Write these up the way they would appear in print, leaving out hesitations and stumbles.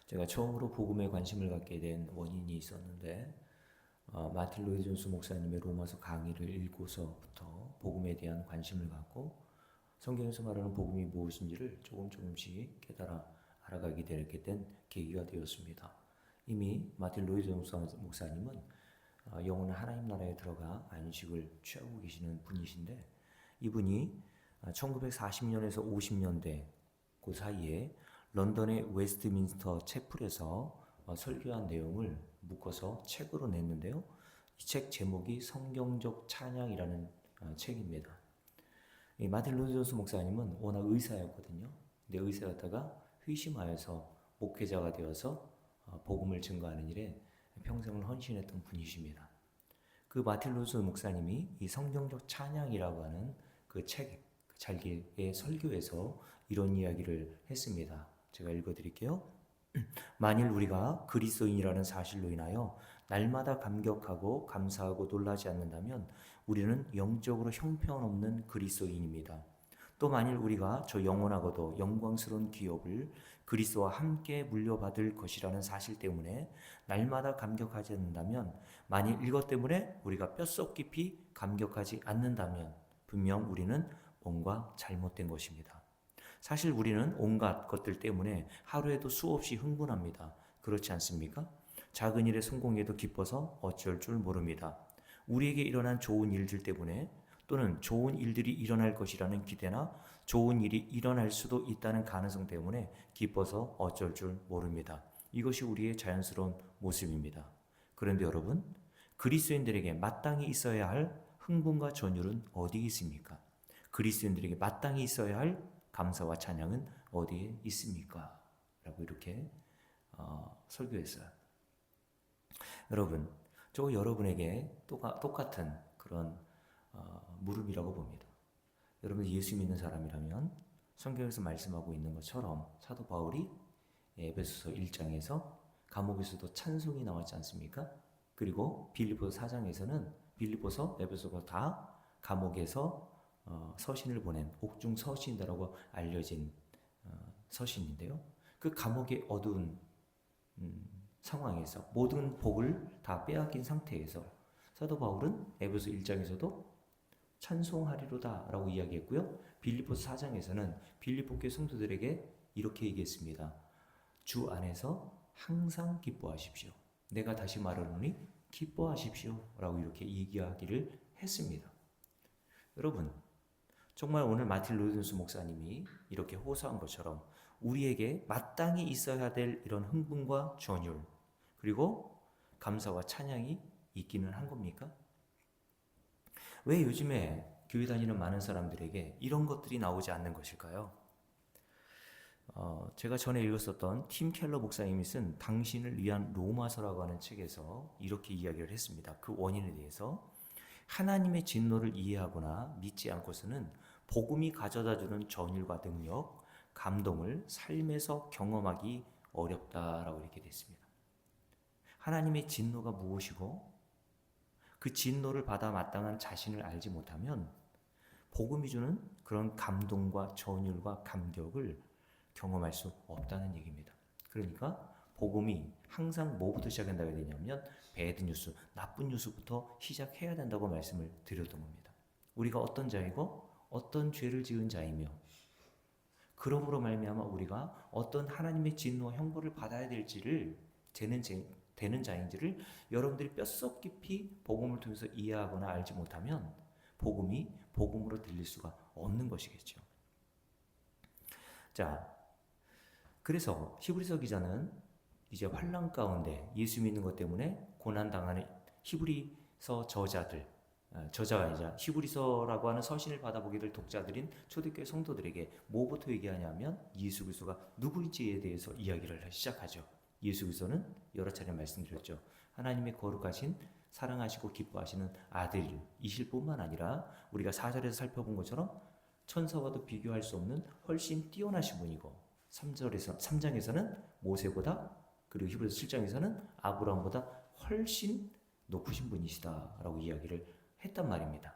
제가 처음으로 복음에 관심을 갖게 된 원인이 있었는데 마틴 로이드 존스 목사님의 로마서 강의를 읽고서부터 복음에 대한 관심을 갖고 성경에서 말하는 복음이 무엇인지를 조금씩 깨달아 알아가게 되게 된 계기가 되었습니다. 이미 마틴 로이드 존스 목사님은 영원한 하나님 나라에 들어가 안식을 취하고 계시는 분이신데, 이분이 1940년에서 50년대 그 사이에 런던의 웨스트민스터 채플에서 설교한 내용을 묶어서 책으로 냈는데요. 이 책 제목이 성경적 찬양이라는 책입니다. 이 마틴 루터 존스 목사님은 워낙 의사였거든요. 근데 의사였다가 회심하여서 목회자가 되어서 복음을 증거하는 일에 평생을 헌신했던 분이십니다. 그 마틴 루터 목사님이 이 성경적 찬양이라고 하는 그 책, 잘기의 설교에서 이런 이야기를 했습니다. 제가 읽어드릴게요. 만일 우리가 그리스도인이라는 사실로 인하여 날마다 감격하고 감사하고 놀라지 않는다면 우리는 영적으로 형편없는 그리스도인입니다. 또 만일 우리가 저 영원하고도 영광스러운 기업을 그리스도와 함께 물려받을 것이라는 사실 때문에 날마다 감격하지 않는다면, 만일 이것 때문에 우리가 뼛속 깊이 감격하지 않는다면 분명 우리는 뭔가 잘못된 것입니다. 사실 우리는 온갖 것들 때문에 하루에도 수없이 흥분합니다. 그렇지 않습니까? 작은 일의 성공에도 기뻐서 어쩔 줄 모릅니다. 우리에게 일어난 좋은 일들 때문에, 또는 좋은 일들이 일어날 것이라는 기대나 좋은 일이 일어날 수도 있다는 가능성 때문에 기뻐서 어쩔 줄 모릅니다. 이것이 우리의 자연스러운 모습입니다. 그런데 여러분, 그리스도인들에게 마땅히 있어야 할 흥분과 전율은 어디에 있습니까? 그리스도인들에게 마땅히 있어야 할 감사와 찬양은 어디에 있습니까? 라고 이렇게 설교했어요. 여러분, 저 여러분에게 똑같은 그런 물음이라고 봅니다. 여러분 예수 믿는 사람이라면 성경에서 말씀하고 있는 것처럼 사도 바울이 에베소서 1장에서 감옥에서도 찬송이 나왔지 않습니까? 그리고 빌립보서 4장에서는 빌립보서, 에베소가 다 감옥에서 서신을 보낸 옥중 서신이라고 알려진 서신인데요. 그 감옥의 어두운 상황에서 모든 복을 다 빼앗긴 상태에서 사도 바울은 에베소 1장에서도 찬송하리로다 라고 이야기했고요. 빌립보서 4장에서는 빌립보 교회 성도들에게 이렇게 얘기했습니다. 주 안에서 항상 기뻐하십시오. 내가 다시 말하노니 기뻐하십시오 라고 이렇게 얘기하기를 했습니다. 여러분, 정말 오늘 마틴 로이드 존스 목사님이 이렇게 호소한 것처럼 우리에게 마땅히 있어야 될 이런 흥분과 전율, 그리고 감사와 찬양이 있기는 한 겁니까? 왜 요즘에 교회 다니는 많은 사람들에게 이런 것들이 나오지 않는 것일까요? 제가 전에 읽었었던 팀 켈러 목사님이 쓴 당신을 위한 로마서라고 하는 책에서 이렇게 이야기를 했습니다. 그 원인에 대해서 하나님의 진노를 이해하거나 믿지 않고서는 복음이 가져다주는 전율과 능력, 감동을 삶에서 경험하기 어렵다라고 이렇게 됐습니다. 하나님의 진노가 무엇이고 그 진노를 받아 마땅한 자신을 알지 못하면 복음이 주는 그런 감동과 전율과 감격을 경험할 수 없다는 얘기입니다. 그러니까 복음이 항상 뭐부터 시작한다고 해야 되냐면 배드 뉴스, 나쁜 뉴스부터 시작해야 된다고 말씀을 드렸던 겁니다. 우리가 어떤 자이고 어떤 죄를 지은 자이며 그러므로 말미암아 우리가 어떤 하나님의 진노와 형벌을 받아야 될지를 되는 자인지를 여러분들이 뼛속 깊이 복음을 통해서 이해하거나 알지 못하면 복음이 복음으로 들릴 수가 없는 것이겠죠. 자, 그래서 히브리서 기자는 이제 환난 가운데 예수 믿는 것 때문에 고난당하는 히브리서 저자이자 히브리서라고 하는 서신을 받아보게 될 독자들인 초대교회 성도들에게 뭐부터 얘기하냐면 예수 그리스도가 누구인지에 대해서 이야기를 시작하죠. 예수 그리스도는 여러 차례 말씀드렸죠. 하나님의 거룩하신 사랑하시고 기뻐하시는 아들이실 뿐만 아니라 우리가 4절에서 살펴본 것처럼 천사와도 비교할 수 없는 훨씬 뛰어나신 분이고 3장에서는 모세보다, 그리고 히브리서 7장에서는 아브라함보다 훨씬 높으신 분이시다라고 이야기를 했단 말입니다.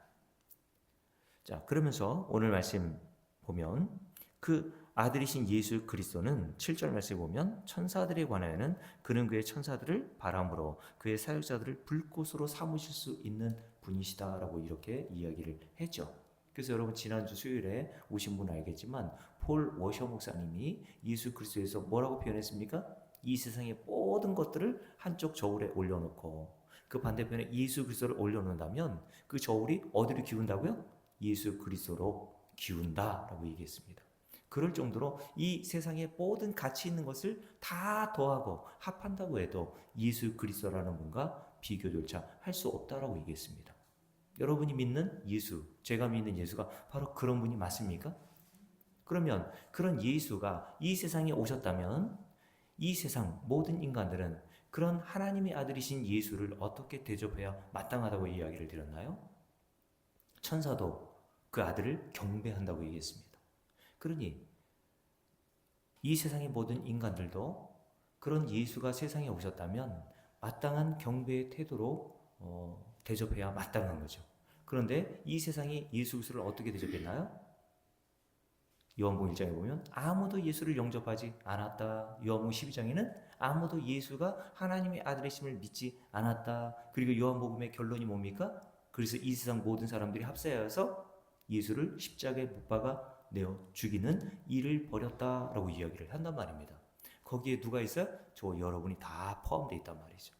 자, 그러면서 오늘 말씀 보면 그 아들이신 예수 그리스도는 7절 말씀에 보면 천사들에 관하여는 그는 그의 천사들을 바람으로 그의 사역자들을 불꽃으로 삼으실 수 있는 분이시다라고 이렇게 이야기를 했죠. 그래서 여러분 지난주 수요일에 오신 분 알겠지만 폴 워셔 목사님이 예수 그리스도에서 뭐라고 표현했습니까? 이 세상의 모든 것들을 한쪽 저울에 올려놓고 그 반대편에 예수 그리스도를 올려놓는다면 그 저울이 어디로 기운다고요? 예수 그리스도로 기운다라고 얘기했습니다. 그럴 정도로 이 세상의 모든 가치 있는 것을 다 더하고 합한다고 해도 예수 그리스도라는 분과 비교조차 할 수 없다라고 얘기했습니다. 여러분이 믿는 예수, 제가 믿는 예수가 바로 그런 분이 맞습니까? 그러면 그런 예수가 이 세상에 오셨다면 이 세상 모든 인간들은 그런 하나님의 아들이신 예수를 어떻게 대접해야 마땅하다고 이야기를 드렸나요? 천사도 그 아들을 경배한다고 얘기했습니다. 그러니 이 세상의 모든 인간들도 그런 예수가 세상에 오셨다면 마땅한 경배의 태도로 대접해야 마땅한 거죠. 그런데 이 세상이 예수 그리스도를 어떻게 대접했나요? 요한복음 1장에 보면 아무도 예수를 영접하지 않았다. 요한복음 12장에는 아무도 예수가 하나님의 아들이심을 믿지 않았다. 그리고 요한복음의 결론이 뭡니까? 그래서 이 세상 모든 사람들이 합세하여서 예수를 십자가에 못 박아 내어 죽이는 일을 벌였다라고 이야기를 한단 말입니다. 거기에 누가 있어요? 저 여러분이 다 포함되어 있단 말이죠.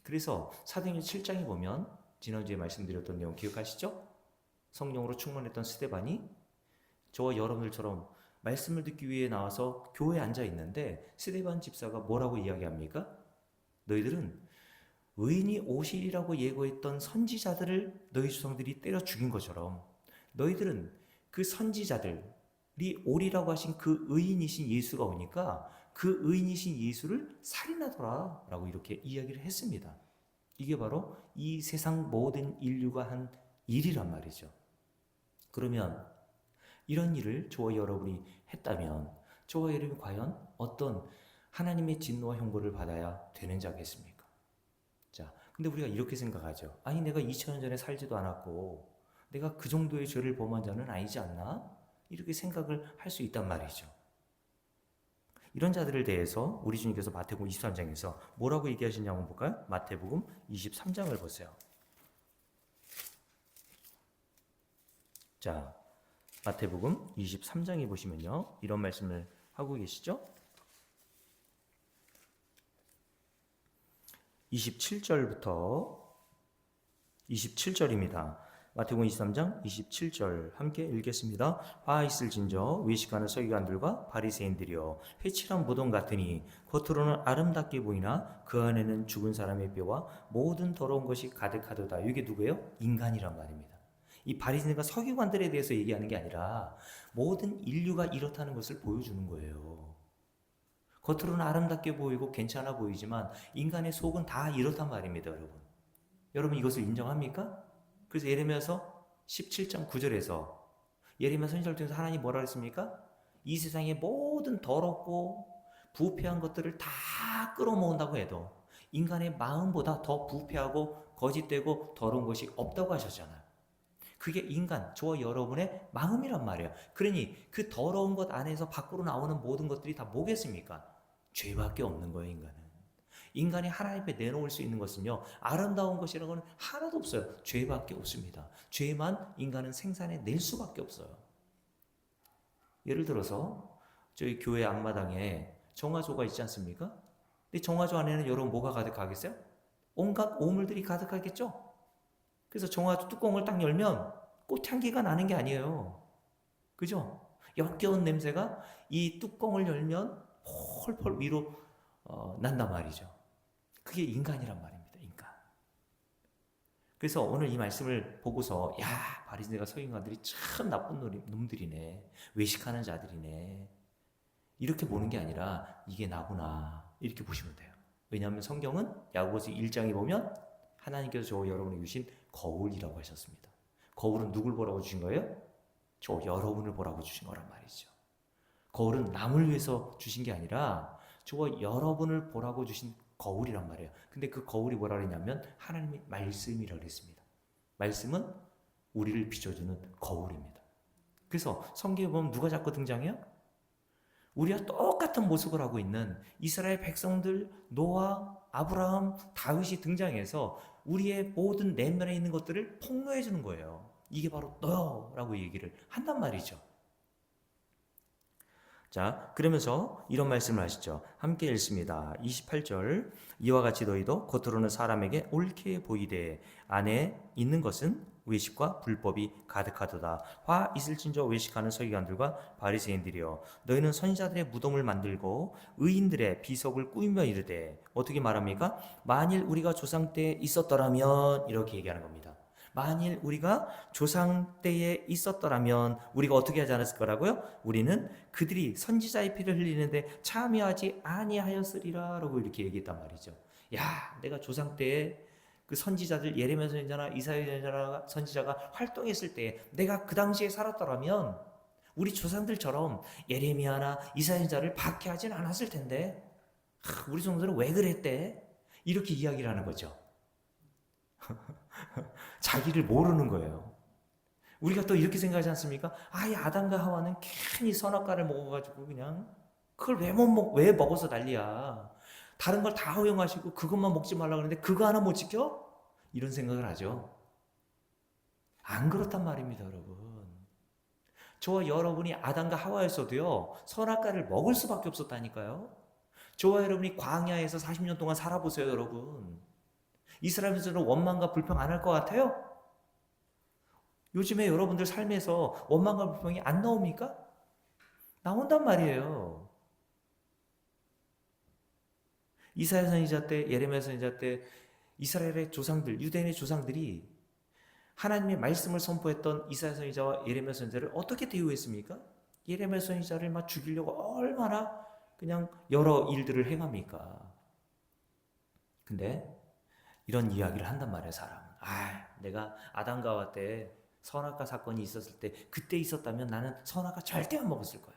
그래서 사도행전 7장에 보면 지난주에 말씀드렸던 내용 기억하시죠? 성령으로 충만했던 스데반이 저와 여러분들처럼 말씀을 듣기 위해 나와서 교회에 앉아 있는데 스데반 집사가 뭐라고 이야기합니까? 너희들은 의인이 오시리라고 예고했던 선지자들을 너희 조상들이 때려 죽인 것처럼 너희들은 그 선지자들이 오리라고 하신 그 의인이신 예수가 오니까 그 의인이신 예수를 살인하더라 라고 이렇게 이야기를 했습니다. 이게 바로 이 세상 모든 인류가 한 일이란 말이죠. 그러면 이런 일을 저와 여러분이 했다면 저와 여러분이 과연 어떤 하나님의 진노와 형벌을 받아야 되는 자겠습니까? 자, 근데 우리가 이렇게 생각하죠. 아니 내가 2000년 전에 살지도 않았고 내가 그 정도의 죄를 범한 자는 아니지 않나? 이렇게 생각을 할 수 있단 말이죠. 이런 자들에 대해서 우리 주님께서 마태복음 23장에서 뭐라고 얘기하시냐고 한번 볼까요? 마태복음 23장을 보세요. 자, 마태복음 23장에 보시면요. 이런 말씀을 하고 계시죠? 27절부터 27절입니다. 마태복음 23장 27절 함께 읽겠습니다. 화 있을진저 외식하는 서기관들과 바리새인들이여 회칠한 무덤 같으니 겉으로는 아름답게 보이나 그 안에는 죽은 사람의 뼈와 모든 더러운 것이 가득하도다. 이게 누구예요? 인간이란 말입니다. 이 바리새인과 서기관들에 대해서 얘기하는 게 아니라 모든 인류가 이렇다는 것을 보여주는 거예요. 겉으로는 아름답게 보이고 괜찮아 보이지만 인간의 속은 다 이렇단 말입니다, 여러분. 여러분 이것을 인정합니까? 그래서 예레미야서 17장 9절에서 예레미야 선지자를 통해서 하나님 뭐라 그랬습니까? 이 세상의 모든 더럽고 부패한 것들을 다 끌어모은다고 해도 인간의 마음보다 더 부패하고 거짓되고 더러운 것이 없다고 하셨잖아요. 그게 인간, 저와 여러분의 마음이란 말이에요. 그러니 그 더러운 것 안에서 밖으로 나오는 모든 것들이 다 뭐겠습니까? 죄밖에 없는 거예요, 인간은. 인간이 하나님 앞에 내놓을 수 있는 것은요, 아름다운 것이라고는 하나도 없어요. 죄밖에 없습니다. 죄만 인간은 생산해 낼 수밖에 없어요. 예를 들어서 저희 교회 앞마당에 정화조가 있지 않습니까? 근데 정화조 안에는 여러분 뭐가 가득하겠어요? 온갖 오물들이 가득하겠죠? 그래서 정화조 뚜껑을 딱 열면 꽃향기가 나는 게 아니에요. 그죠? 역겨운 냄새가 이 뚜껑을 열면 펄펄 위로 난단 말이죠. 그게 인간이란 말입니다. 인간. 그래서 오늘 이 말씀을 보고서 야, 바리새인과 서기관들이 참 나쁜 놈들이네. 외식하는 자들이네. 이렇게 보는 게 아니라 이게 나구나. 이렇게 보시면 돼요. 왜냐하면 성경은 야고보서 1장에 보면 하나님께서 저 여러분에게 주신 거울이라고 하셨습니다. 거울은 누굴 보라고 주신 거예요? 저 여러분을 보라고 주신 거란 말이죠. 거울은 남을 위해서 주신 게 아니라 저와 여러분을 보라고 주신 거울이란 말이에요. 근데 그 거울이 뭐라 그랬냐면 하나님의 말씀이라고 그랬습니다. 말씀은 우리를 비춰주는 거울입니다. 그래서 성경에 보면 누가 자꾸 등장해요? 우리와 똑같은 모습을 하고 있는 이스라엘 백성들, 노아, 아브라함, 다윗이 등장해서 우리의 모든 내면에 있는 것들을 폭로해 주는 거예요. 이게 바로 너라고 얘기를 한단 말이죠. 자, 그러면서 이런 말씀을 하시죠. 함께 읽습니다. 28절. 이와 같이 너희도 겉으로는 사람에게 옳게 보이되 안에 있는 것은 외식과 불법이 가득하도다. 화 있을진저 외식하는 서기관들과 바리새인들이여, 너희는 선지자들의 무덤을 만들고 의인들의 비석을 꾸미며 이르되, 어떻게 말합니까? 만일 우리가 조상 때 있었더라면, 이렇게 얘기하는 겁니다. 만일 우리가 조상 때에 있었더라면 우리가 어떻게 하지 않았을 거라고요? 우리는 그들이 선지자의 피를 흘리는데 참여하지 아니하였으리라 라고 이렇게 얘기했단 말이죠. 야, 내가 조상 때에 그 선지자들 예레미야 선지자나 이사야 선지자가 활동했을 때 내가 그 당시에 살았더라면 우리 조상들처럼 예레미야나 이사야 선지자를 박해하진 않았을 텐데 우리 조상들은 왜 그랬대? 이렇게 이야기를 하는 거죠. 자기를 모르는 거예요. 우리가 또 이렇게 생각하지 않습니까? 이 아담과 하와는 괜히 선악과를 먹어가지고 그냥 그걸 왜 먹어서 난리야. 다른 걸 다 허용하시고 그것만 먹지 말라 그러는데 그거 하나 못 지켜? 이런 생각을 하죠. 안 그렇단 말입니다, 여러분. 저와 여러분이 아담과 하와였어도요, 선악과를 먹을 수밖에 없었다니까요. 저와 여러분이 광야에서 40년 동안 살아보세요, 여러분. 이스라엘 백성들은 원망과 불평 안 할 것 같아요? 요즘에 여러분들 삶에서 원망과 불평이 안 나옵니까? 나온단 말이에요. 이사야 선지자 때, 예레미야 선지자 때 이스라엘의 조상들, 유대인의 조상들이 하나님의 말씀을 선포했던 이사야 선지자와 예레미야 선지자를 어떻게 대우했습니까? 예레미야 선지자를 막 죽이려고 얼마나 그냥 여러 일들을 행합니까? 근데 이런 이야기를 한단 말이에요, 사람은. 내가 아담과 하와 때 선악과 사건이 있었을 때 그때 있었다면 나는 선악과 절대 안 먹었을 거야.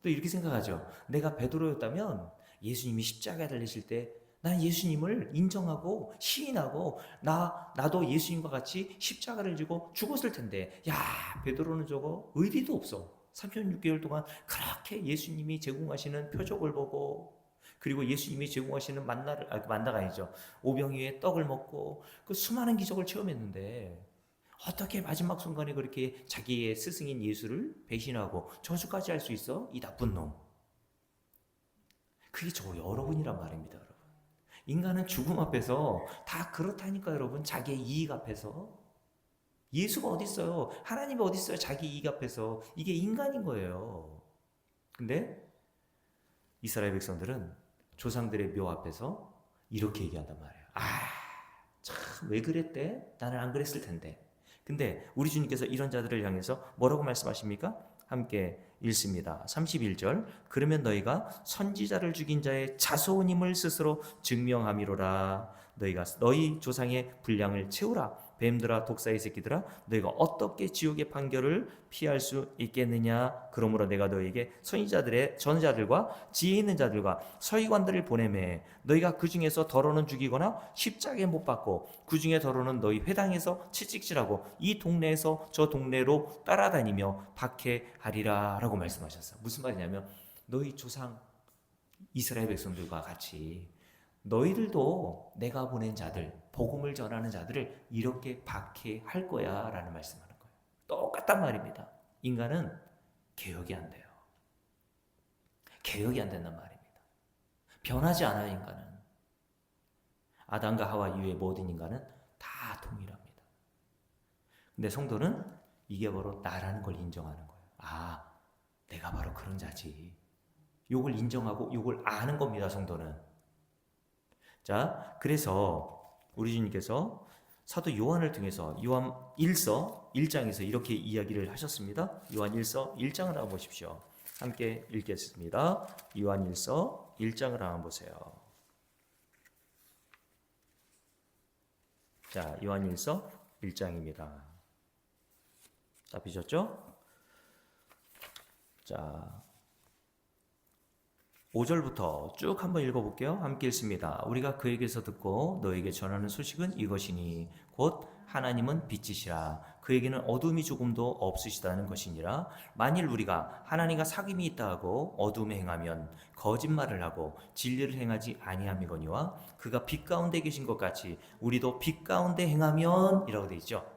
또 이렇게 생각하죠. 내가 베드로였다면 예수님이 십자가에 달리실 때 난 예수님을 인정하고 시인하고 나도 예수님과 같이 십자가를 지고 죽었을 텐데, 야, 베드로는 저거 의리도 없어. 3년 6개월 동안 그렇게 예수님이 제공하시는 표적을 보고, 그리고 예수님이 제공하시는 만나가 아니죠. 오병이의 떡을 먹고 그 수많은 기적을 체험했는데 어떻게 마지막 순간에 그렇게 자기의 스승인 예수를 배신하고 저주까지 할 수 있어? 이 나쁜 놈. 그게 저 여러분이란 말입니다, 여러분. 인간은 죽음 앞에서 다 그렇다니까, 여러분. 자기의 이익 앞에서. 예수가 어디 있어요? 하나님이 어디 있어요? 자기 이익 앞에서. 이게 인간인 거예요. 근데 이스라엘 백성들은 조상들의 묘 앞에서 이렇게 얘기한단 말이에요. 참, 왜 그랬대? 나는 안 그랬을 텐데. 근데 우리 주님께서 이런 자들을 향해서 뭐라고 말씀하십니까? 함께 읽습니다. 31절. 그러면 너희가 선지자를 죽인 자의 자손임을 스스로 증명함이로라. 너희가 너희 조상의 분량을 채우라. 뱀들아, 독사의 새끼들아, 너희가 어떻게 지옥의 판결을 피할 수 있겠느냐? 그러므로 내가 너희에게 선지자들의 전자들과 지혜 있는 자들과 서기관들을 보내매 너희가 그 중에서 더러는 죽이거나 십자가에 못 박고 그 중에 더러는 너희 회당에서 채찍질하고 이 동네에서 저 동네로 따라다니며 박해하리라 라고 말씀하셨어요. 무슨 말이냐면 너희 조상 이스라엘 백성들과 같이 너희들도 내가 보낸 자들, 복음을 전하는 자들을 이렇게 박해할 거야 라는 말씀하는 거예요. 똑같단 말입니다. 인간은 개혁이 안 돼요. 개혁이 안 된단 말입니다. 변하지 않아요, 인간은. 아담과 하와 이후의 모든 인간은 다 동일합니다. 근데 성도는 이게 바로 나라는 걸 인정하는 거예요. 내가 바로 그런 자지. 요걸 인정하고 요걸 아는 겁니다, 성도는. 자, 그래서 우리 주님께서 사도 요한을 통해서 요한 1서 1장에서 이렇게 이야기를 하셨습니다. 요한 1서 1장을 한번 보십시오. 함께 읽겠습니다. 요한 1서 1장을 한번 보세요. 자, 요한 1서 1장입니다. 잡히셨죠? 자, 5절부터 쭉 한번 읽어볼게요. 함께 읽습니다. 우리가 그에게서 듣고 너에게 전하는 소식은 이것이니 곧 하나님은 빛이시라. 그에게는 어둠이 조금도 없으시다는 것이니라. 만일 우리가 하나님과 사귐이 있다 하고 어둠에 행하면 거짓말을 하고 진리를 행하지 아니함이거니와 그가 빛 가운데 계신 것 같이 우리도 빛 가운데 행하면 이라고 되어 있죠.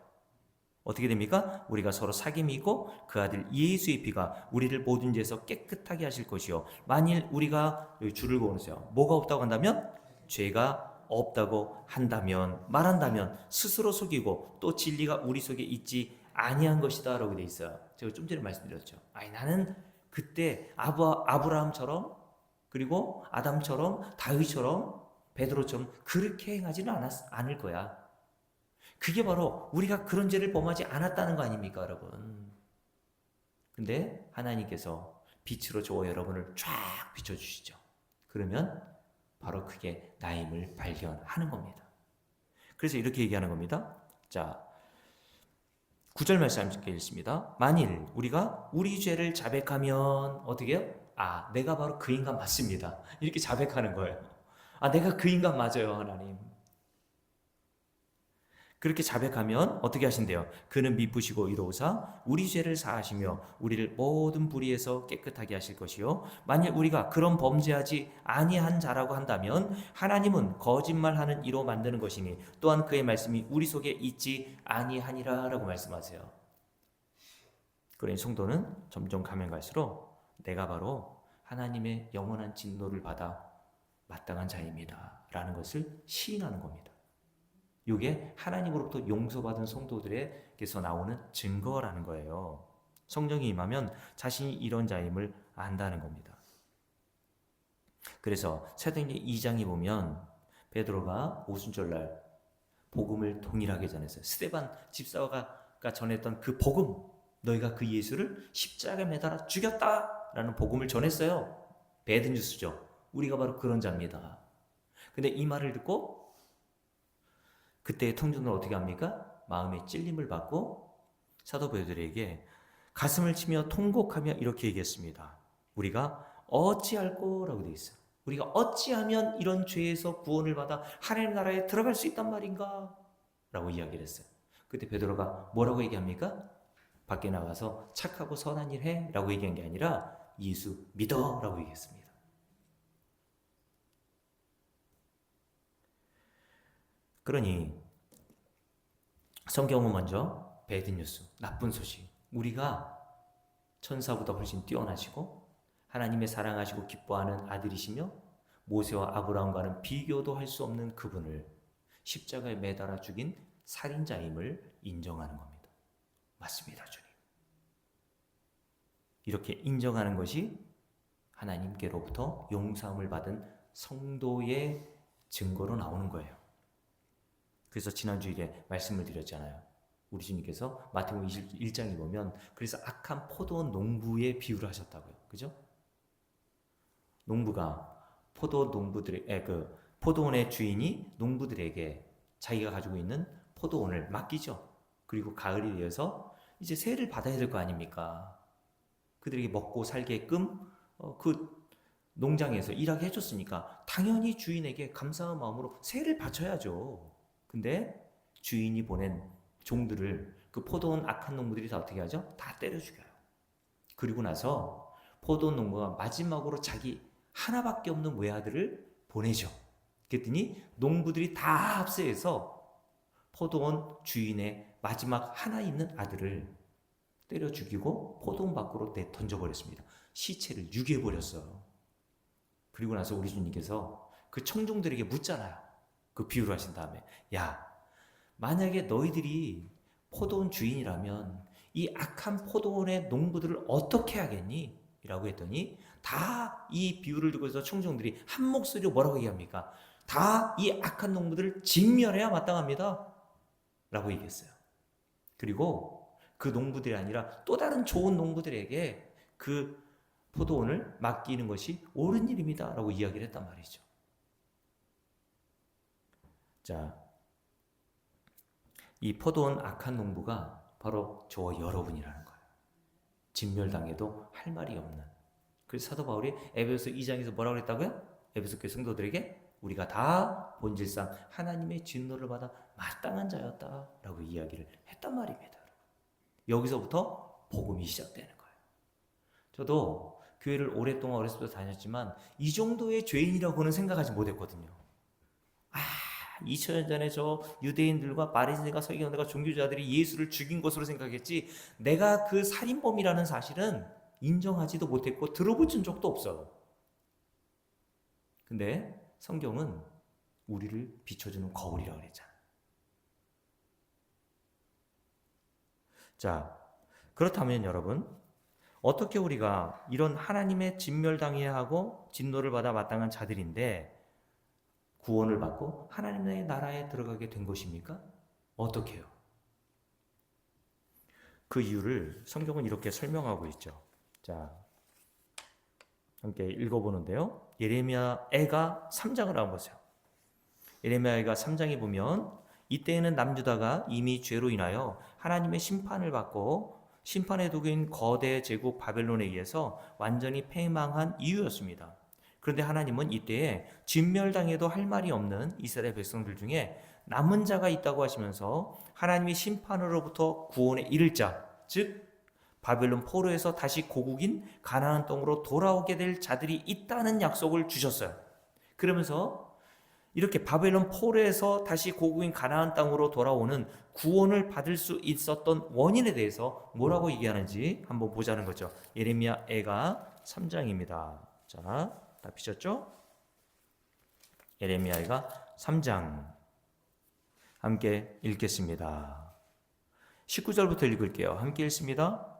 어떻게 됩니까? 우리가 서로 사귐이 있고 그 아들 예수의 피가 우리를 모든 죄에서 깨끗하게 하실 것이요. 만일 우리가 여기 줄을 그어놓으세요. 뭐가 없다고 한다면? 죄가 없다고 한다면, 말한다면 스스로 속이고 또 진리가 우리 속에 있지 아니한 것이다 라고 되어 있어요. 제가 좀 전에 말씀드렸죠. 아니 나는 그때 아브라함처럼 그리고 아담처럼 다윗처럼 베드로처럼 그렇게 행하지는 않을 거야. 그게 바로 우리가 그런 죄를 범하지 않았다는 거 아닙니까, 여러분? 근데 하나님께서 빛으로 저와 여러분을 쫙 비춰주시죠. 그러면 바로 그게 나임을 발견하는 겁니다. 그래서 이렇게 얘기하는 겁니다. 자, 9절 말씀 함께 읽습니다. 만일 우리가 우리 죄를 자백하면 어떻게 해요? 아, 내가 바로 그 인간 맞습니다. 이렇게 자백하는 거예요. 아, 내가 그 인간 맞아요, 하나님. 그렇게 자백하면 어떻게 하신대요? 그는 미쁘시고 이로우사 우리 죄를 사하시며 우리를 모든 불의에서 깨끗하게 하실 것이요 만일 우리가 그런 범죄하지 아니한 자라고 한다면 하나님은 거짓말하는 이로 만드는 것이니 또한 그의 말씀이 우리 속에 있지 아니하니라 라고 말씀하세요. 그러니 성도는 점점 가면 갈수록 내가 바로 하나님의 영원한 진노를 받아 마땅한 자입니다 라는 것을 시인하는 겁니다. 이게 하나님으로부터 용서받은 성도들에게서 나오는 증거라는 거예요. 성령이 임하면 자신이 이런 자임을 안다는 겁니다. 그래서 사도행전 2장에 보면 베드로가 오순절날 복음을 동일하게 전했어요. 스데반 집사가 전했던 그 복음, 너희가 그 예수를 십자가에 매달아 죽였다라는 복음을 전했어요. 배드뉴스죠. 우리가 바로 그런 자입니다. 근데 이 말을 듣고 그때의 통전을 어떻게 합니까? 마음의 찔림을 받고 사도 베드로에게 가슴을 치며 통곡하며 이렇게 얘기했습니다. 우리가 어찌할 거라고 되어 있어요. 우리가 어찌하면 이런 죄에서 구원을 받아 하나님 나라에 들어갈 수 있단 말인가? 라고 이야기를 했어요. 그때 베드로가 뭐라고 얘기합니까? 밖에 나가서 착하고 선한 일 해? 라고 얘기한 게 아니라 예수 믿어 라고 얘기했습니다. 그러니 성경은 먼저 배드뉴스, 나쁜 소식, 우리가 천사보다 훨씬 뛰어나시고 하나님의 사랑하시고 기뻐하는 아들이시며 모세와 아브라함과는 비교도 할 수 없는 그분을 십자가에 매달아 죽인 살인자임을 인정하는 겁니다. 맞습니다, 주님. 이렇게 인정하는 것이 하나님께로부터 용서함을 받은 성도의 증거로 나오는 거예요. 그래서 지난주에 말씀을 드렸잖아요. 우리 주님께서 마태복음 21장에 보면 그래서 악한 포도원 농부의 비유를 하셨다고요. 그죠? 농부가 포도원의 주인이 농부들에게 자기가 가지고 있는 포도원을 맡기죠. 그리고 가을이 되어서 이제 세를 받아야 될 거 아닙니까? 그들에게 먹고 살게끔 그 농장에서 일하게 해줬으니까 당연히 주인에게 감사한 마음으로 세를 바쳐야죠. 근데 주인이 보낸 종들을 그 포도원 악한 농부들이 다 어떻게 하죠? 다 때려 죽여요. 그리고 나서 포도원 농부가 마지막으로 자기 하나밖에 없는 외아들을 보내죠. 그랬더니 농부들이 다 합세해서 포도원 주인의 마지막 하나 있는 아들을 때려 죽이고 포도원 밖으로 던져버렸습니다. 시체를 유기해버렸어요. 그리고 나서 우리 주님께서 그 청중들에게 묻잖아요. 그 비유를 하신 다음에 야, 만약에 너희들이 포도원 주인이라면 이 악한 포도원의 농부들을 어떻게 하겠니? 라고 했더니 다 이 비유를 듣고서 청중들이 한 목소리로 뭐라고 얘기합니까? 다 이 악한 농부들을 진멸해야 마땅합니다 라고 얘기했어요. 그리고 그 농부들이 아니라 또 다른 좋은 농부들에게 그 포도원을 맡기는 것이 옳은 일입니다 라고 이야기를 했단 말이죠. 자, 이 포도원 악한 농부가 바로 저와 여러분이라는 거예요. 진멸당해도 할 말이 없는 그래서 사도 바울이 에베소 2장에서 뭐라고 그랬다고요? 에베소 교회 성도들에게 우리가 다 본질상 하나님의 진노를 받아 마땅한 자였다라고 이야기를 했단 말입니다. 여기서부터 복음이 시작되는 거예요. 저도 교회를 오랫동안 어렸을 때 다녔지만 이 정도의 죄인이라고는 생각하지 못했거든요. 2000년 전에 저 유대인들과 바리새인과 서기관들과 종교자들이 예수를 죽인 것으로 생각했지 내가 그 살인범이라는 사실은 인정하지도 못했고 들어본 적도 없어요. 근데 성경은 우리를 비춰주는 거울이라고 그랬잖아. 자, 그렇다면 여러분, 어떻게 우리가 이런 하나님의 진멸당해야 하고 진노를 받아 마땅한 자들인데 구원을 받고 하나님의 나라에 들어가게 된 것입니까? 어떻게 해요? 그 이유를 성경은 이렇게 설명하고 있죠. 자, 함께 읽어보는데요. 예레미야 애가 3장을 한번 보세요. 예레미야 애가 3장에 보면 이때에는 남유다가 이미 죄로 인하여 하나님의 심판을 받고 심판의 도구인 거대 제국 바벨론에 의해서 완전히 패망한 이유였습니다. 그런데 하나님은 이때에 진멸당해도 할 말이 없는 이스라엘 백성들 중에 남은 자가 있다고 하시면서 하나님의 심판으로부터 구원에 이를 자, 즉 바벨론 포로에서 다시 고국인 가나안 땅으로 돌아오게 될 자들이 있다는 약속을 주셨어요. 그러면서 이렇게 바벨론 포로에서 다시 고국인 가나안 땅으로 돌아오는 구원을 받을 수 있었던 원인에 대해서 뭐라고 얘기하는지 한번 보자는 거죠. 예레미야 애가 3장입니다. 자, 다 피셨죠? 예레미야 애가 3장 함께 읽겠습니다. 19절부터 읽을게요. 함께 읽습니다.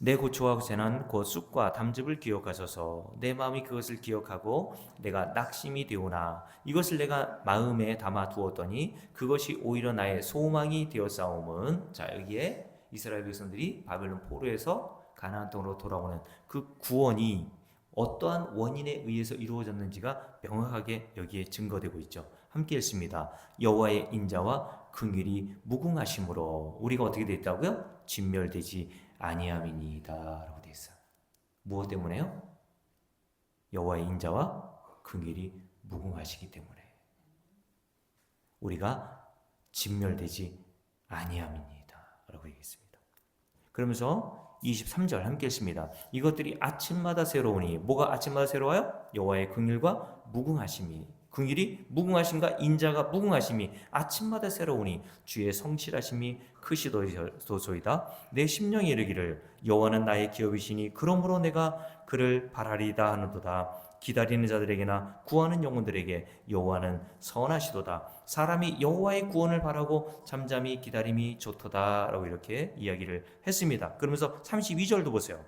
내 고초와 재난 곧 쑥과 담즙을 기억하소서. 내 마음이 그것을 기억하고 내가 낙심이 되오나 이것을 내가 마음에 담아 두었더니 그것이 오히려 나의 소망이 되었사옴은. 자, 여기에 이스라엘 백성들이 바벨론 포로에서 가나안 땅으로 돌아오는 그 구원이 어떠한 원인에 의해서 이루어졌는지가 명확하게 여기에 증거되고 있죠. 함께 읽습니다. 여호와의 인자와 긍휼이 무궁하심으로 우리가 어떻게 됐다고요? 진멸되지 아니함이니이다 라고 되어 있어요. 무엇 때문에요? 여호와의 인자와 긍휼이 무궁하시기 때문에 우리가 진멸되지 아니함이니이다 라고 얘기했습니다. 그러면서 23절 함께 읽습니다. 이것들이 아침마다 새로우니 뭐가 아침마다 새로워요? 여호와의 긍휼과 무궁하심이 긍휼이 무궁하심과 인자가 무궁하심이 아침마다 새로우니 주의 성실하심이 크시도소이다. 내 심령이 이르기를 여호와는 나의 기업이시니 그러므로 내가 그를 바라리다 하는도다. 기다리는 자들에게나 구하는 영혼들에게 여호와는 선하시도다. 사람이 여호와의 구원을 바라고 잠잠히 기다림이 좋도다 라고 이렇게 이야기를 했습니다. 그러면서 32절도 보세요.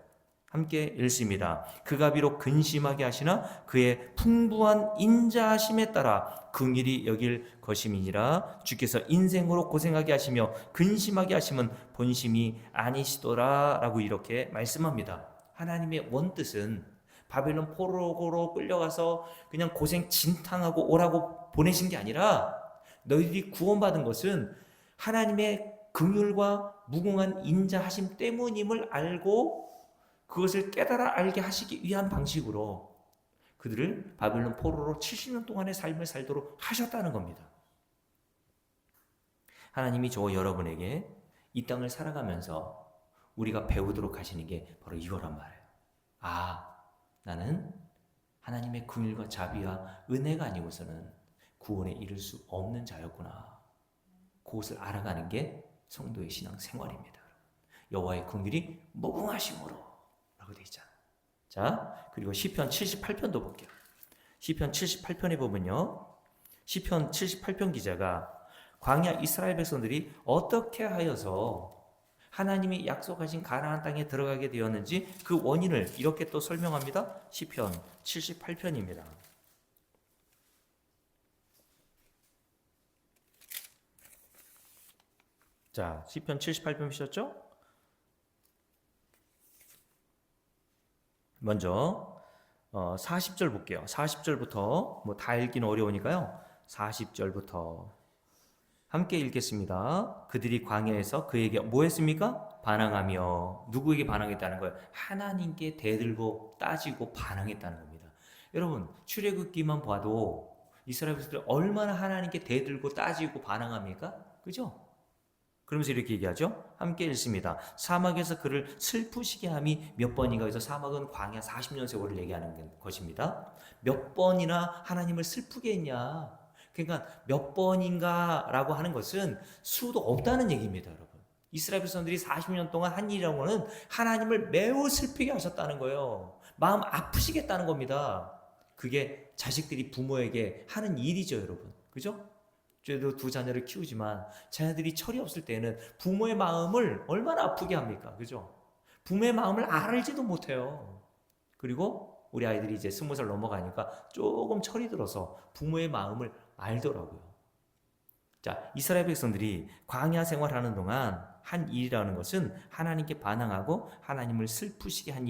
함께 읽습니다. 그가 비록 근심하게 하시나 그의 풍부한 인자하심에 따라 긍휼히 여길 것임이니라. 주께서 인생으로 고생하게 하시며 근심하게 하심은 본심이 아니시더라 라고 이렇게 말씀합니다. 하나님의 원뜻은 바벨론 포로로 끌려가서 그냥 고생 진탕하고 오라고 보내신 게 아니라 너희들이 구원받은 것은 하나님의 긍휼과 무궁한 인자하심 때문임을 알고 그것을 깨달아 알게 하시기 위한 방식으로 그들을 바벨론 포로로 70년 동안의 삶을 살도록 하셨다는 겁니다. 하나님이 저와 여러분에게 이 땅을 살아가면서 우리가 배우도록 하시는 게 바로 이거란 말이에요. 나는 하나님의 긍휼과 자비와 은혜가 아니고서는 구원에 이를 수 없는 자였구나. 그것을 알아가는 게 성도의 신앙 생활입니다. 여호와의 긍휼이 무궁하심으로 라고 되어 있잖아요. 자, 그리고 시편 78편도 볼게요. 시편 78편에 보면요. 시편 78편 기자가 광야 이스라엘 백성들이 어떻게 하여서 하나님이 약속하신 가나안 땅에 들어가게 되었는지 그 원인을 이렇게 또 설명합니다. 시편 78편입니다. 자, 시편 78편 보셨죠? 먼저 40절 볼게요. 40절부터 뭐 다 읽기는 어려우니까요. 40절부터 함께 읽겠습니다. 그들이 광야에서 그에게 뭐 했습니까? 반항하며. 누구에게 반항했다는 거예요? 하나님께 대들고 따지고 반항했다는 겁니다. 여러분, 출애굽기만 봐도 이스라엘 백성들이 얼마나 하나님께 대들고 따지고 반항합니까? 그죠? 그러면서 이렇게 얘기하죠. 함께 읽습니다. 사막에서 그를 슬프시게 함이 몇 번인가 해서 사막은 광야 40년 세월을 얘기하는 것입니다. 몇 번이나 하나님을 슬프게 했냐. 그러니까 몇 번인가라고 하는 것은 수도 없다는 얘기입니다, 여러분. 이스라엘 백성들이 40년 동안 한 일이라고는 하나님을 매우 슬프게 하셨다는 거예요. 마음 아프시겠다는 겁니다. 그게 자식들이 부모에게 하는 일이죠, 여러분. 그죠? 저도 두 자녀를 키우지만 자녀들이 철이 없을 때는 부모의 마음을 얼마나 아프게 합니까? 그죠? 부모의 마음을 알지도 못해요. 그리고 우리 아이들이 이제 20살 넘어가니까 조금 철이 들어서 부모의 마음을 알더라고요. 자, 이스라엘 백성들이 광야 생활하는 동안 한 일이라는 것은 하나님께 반항하고 하나님을 슬프시게 한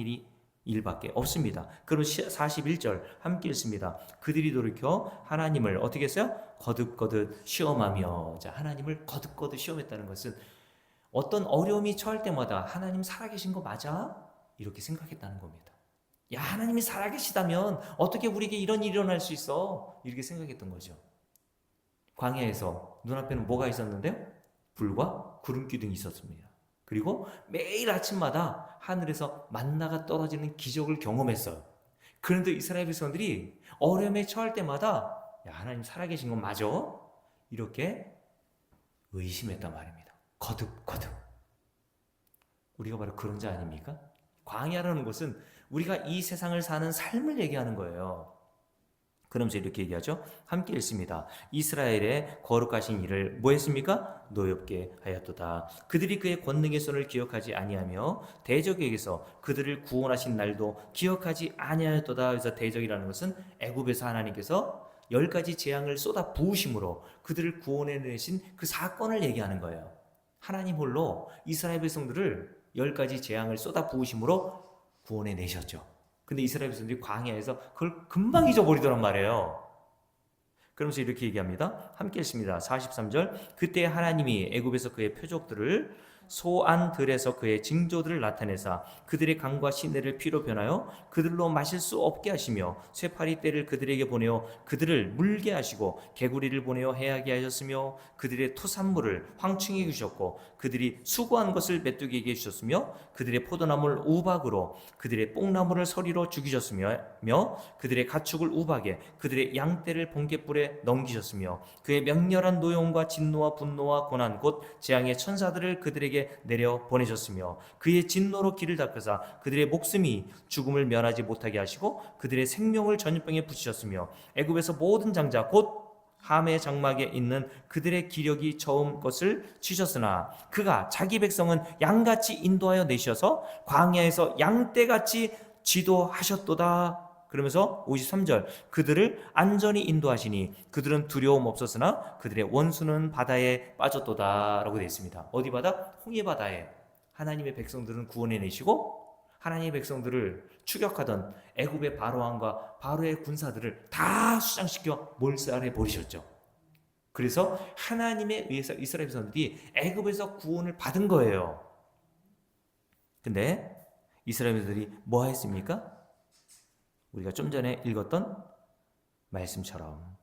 일밖에 없습니다. 그럼 41절 함께 읽습니다. 그들이 돌이켜 하나님을 어떻게 했어요? 거듭거듭 시험하며. 자, 하나님을 거듭거듭 시험했다는 것은 어떤 어려움이 처할 때마다 하나님 살아계신 거 맞아? 이렇게 생각했다는 겁니다. 야, 하나님이 살아계시다면 어떻게 우리에게 이런 일이 일어날 수 있어? 이렇게 생각했던 거죠. 광야에서 눈앞에는 뭐가 있었는데요? 불과 구름 기둥이 있었습니다. 그리고 매일 아침마다 하늘에서 만나가 떨어지는 기적을 경험했어요. 그런데 이스라엘 백성들이 어려움에 처할 때마다 야, 하나님 살아계신 건 맞아? 이렇게 의심했단 말입니다. 거듭거듭. 우리가 바로 그런 자 아닙니까? 광야라는 것은 우리가 이 세상을 사는 삶을 얘기하는 거예요. 그러면서 이렇게 얘기하죠. 함께 읽습니다. 이스라엘의 거룩하신 일을 뭐 했습니까? 노엽게 하였도다. 그들이 그의 권능의 손을 기억하지 아니하며 대적에게서 그들을 구원하신 날도 기억하지 아니하였도다. 그래서 대적이라는 것은 애굽에서 하나님께서 10가지 재앙을 쏟아 부으심으로 그들을 구원해내신 그 사건을 얘기하는 거예요. 하나님 홀로 이스라엘 백성들을 10가지 재앙을 쏟아 부으심으로 구원해내셨죠. 근데 이스라엘 백성들이 광야에서 그걸 금방 잊어버리더란 말이에요. 그러면서 이렇게 얘기합니다. 함께 읽습니다. 43절. 그때 하나님이 애굽에서 그의 표적들을 소안들에서 그의 징조들을 나타내사 그들의 강과 시내를 피로 변하여 그들로 마실 수 없게 하시며 쇠파리 떼를 그들에게 보내어 그들을 물게 하시고 개구리를 보내어 해하게 하셨으며 그들의 토산물을 황충에게 주셨고 그들이 수고한 것을 메뚜기에게 주셨으며 그들의 포도나무를 우박으로 그들의 뽕나무를 서리로 죽이셨으며 그들의 가축을 우박에 그들의 양떼를 번갯불에 넘기셨으며 그의 맹렬한 노용과 진노와 분노와 고난 곧 재앙의 천사들을 그들에게 내려 보내셨으며 그의 진노로 길을 닦으사 그들의 목숨이 죽음을 면하지 못하게 하시고 그들의 생명을 전염병에 붙이셨으며 애굽에서 모든 장자 곧 함의 장막에 있는 그들의 기력이 처음 것을 치셨으나 그가 자기 백성은 양같이 인도하여 내셔서 광야에서 양떼같이 지도하셨도다. 그러면서 53절 그들을 안전히 인도하시니 그들은 두려움 없었으나 그들의 원수는 바다에 빠졌도다 라고 되어 있습니다. 어디 바다? 홍해 바다에 하나님의 백성들은 구원해내시고 하나님의 백성들을 추격하던 애굽의 바로왕과 바로의 군사들을 다 수장시켜 몰살해 버리셨죠. 그래서 하나님에 의해서 이스라엘 백성들이 애굽에서 구원을 받은 거예요. 근데 이스라엘 백성들이 뭐 했습니까? 우리가 좀 전에 읽었던 말씀처럼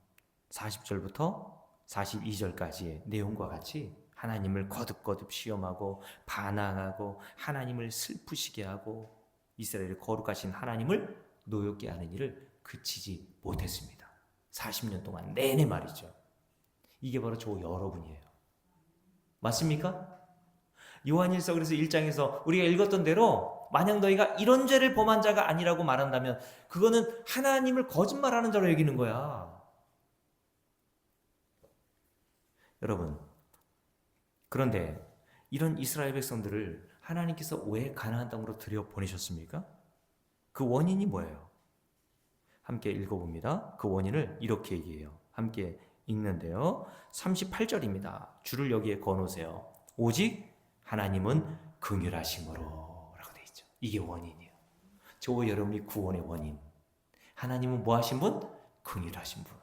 40절부터 42절까지의 내용과 같이 하나님을 거듭거듭 시험하고 반항하고 하나님을 슬프시게 하고 이스라엘의 거룩하신 하나님을 노엽게 하는 일을 그치지 못했습니다. 40년 동안 내내 말이죠. 이게 바로 저 여러분이에요. 맞습니까? 요한일서 그래서 1장에서 우리가 읽었던 대로 만약 너희가 이런 죄를 범한 자가 아니라고 말한다면 그거는 하나님을 거짓말하는 자로 여기는 거야. 여러분, 그런데 이런 이스라엘 백성들을 하나님께서 왜 가나안 땅으로 들여보내셨습니까? 그 원인이 뭐예요? 함께 읽어봅니다. 그 원인을 이렇게 얘기해요. 함께 읽는데요. 38절입니다. 줄을 여기에 거놓으세요. 오직 하나님은 긍휼하심으로 라고 되어 있죠. 이게 원인이에요. 저와 여러분이 구원의 원인. 하나님은 뭐 하신 분? 긍휼하신 분.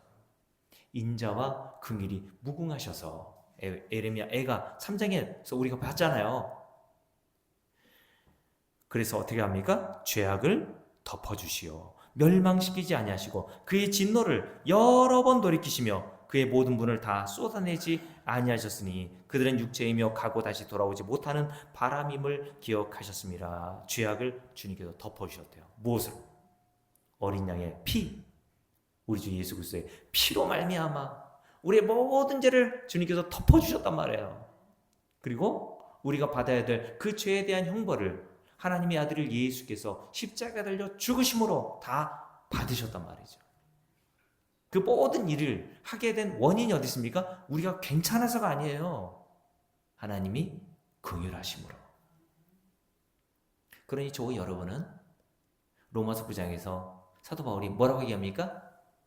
인자와 긍휼이 무궁하셔서 에레미야 애가 3장에서 우리가 봤잖아요. 그래서 어떻게 합니까? 죄악을 덮어주시오. 멸망시키지 아니하시고 그의 진노를 여러 번 돌이키시며 그의 모든 분을 다 쏟아내지 아니하셨으니 그들은 육체이며 가고 다시 돌아오지 못하는 바람임을 기억하셨습니다. 죄악을 주님께서 덮어주셨대요. 무엇으로? 어린 양의 피, 우리 주 예수 그리스도의 피로 말미암아 우리의 모든 죄를 주님께서 덮어주셨단 말이에요. 그리고 우리가 받아야 될 그 죄에 대한 형벌을 하나님의 아들 예수께서 십자가에 달려 죽으심으로 다 받으셨단 말이죠. 그 모든 일을 하게 된 원인이 어디 있습니까? 우리가 괜찮아서가 아니에요. 하나님이 긍휼하심으로. 그러니 저 여러분은 로마서 9장에서 사도 바울이 뭐라고 얘기합니까?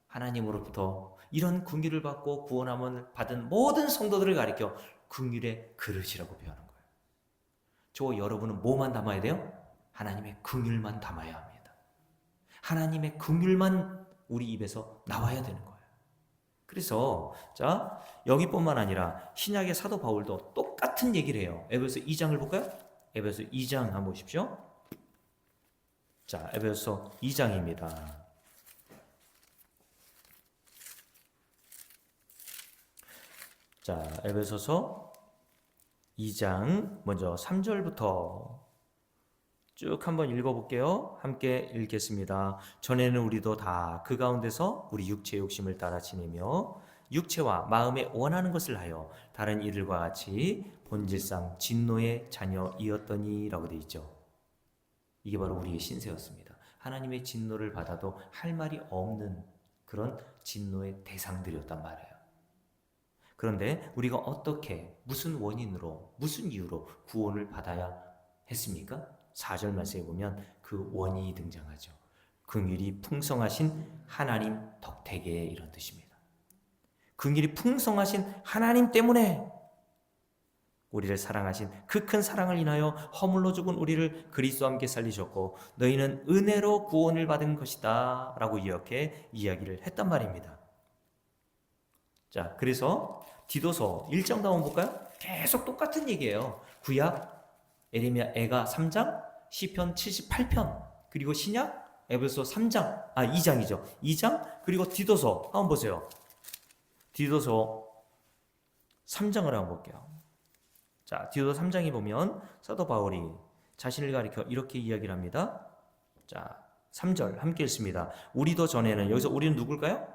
하나님으로부터 이런 긍휼을 받고 구원함을 받은 모든 성도들을 가리켜 긍휼의 그릇이라고 표현한 거예요. 저 여러분은 뭐만 담아야 돼요? 하나님의 긍휼만 담아야 합니다. 하나님의 긍휼만 우리 입에서 나와야 되는 거예요. 그래서 자 여기뿐만 아니라 신약의 사도 바울도 똑같은 얘기를 해요. 에베소 2장을 볼까요? 에베소 2장 한번 보십시오. 자, 에베소 2장입니다. 자, 에베소서 2장 먼저 3절부터 쭉 한번 읽어볼게요. 함께 읽겠습니다. 전에는 우리도 다 그 가운데서 우리 육체의 욕심을 따라 지내며 육체와 마음에 원하는 것을 하여 다른 이들과 같이 본질상 진노의 자녀이었더니 라고 되어 있죠. 이게 바로 우리의 신세였습니다. 하나님의 진노를 받아도 할 말이 없는 그런 진노의 대상들이었단 말이에요. 그런데 우리가 어떻게 무슨 원인으로 무슨 이유로 구원을 받아야 했습니까? 4절 말씀에 보면 그 원인이 등장하죠. 긍휼이 풍성하신 하나님 덕택에 이런 뜻입니다. 긍휼이 풍성하신 하나님 때문에 우리를 사랑하신 그 큰 사랑을 인하여 허물로 죽은 우리를 그리스도와 함께 살리셨고 너희는 은혜로 구원을 받은 것이다 라고 이렇게 이야기를 했단 말입니다. 자, 그래서 디도서 1장도 한번 볼까요? 계속 똑같은 얘기예요. 구약 에레미야 애가 3장, 시편 78편, 그리고 신약 에베소 3장, 2장이죠. 2장, 그리고 디도서 한번 보세요. 디도서 3장을 한번 볼게요. 자, 디도서 3장에 보면 사도 바울이 자신을 가리켜 이렇게 이야기를 합니다. 자, 3절 함께 읽습니다. 우리도 전에는, 여기서 우리는 누굴까요?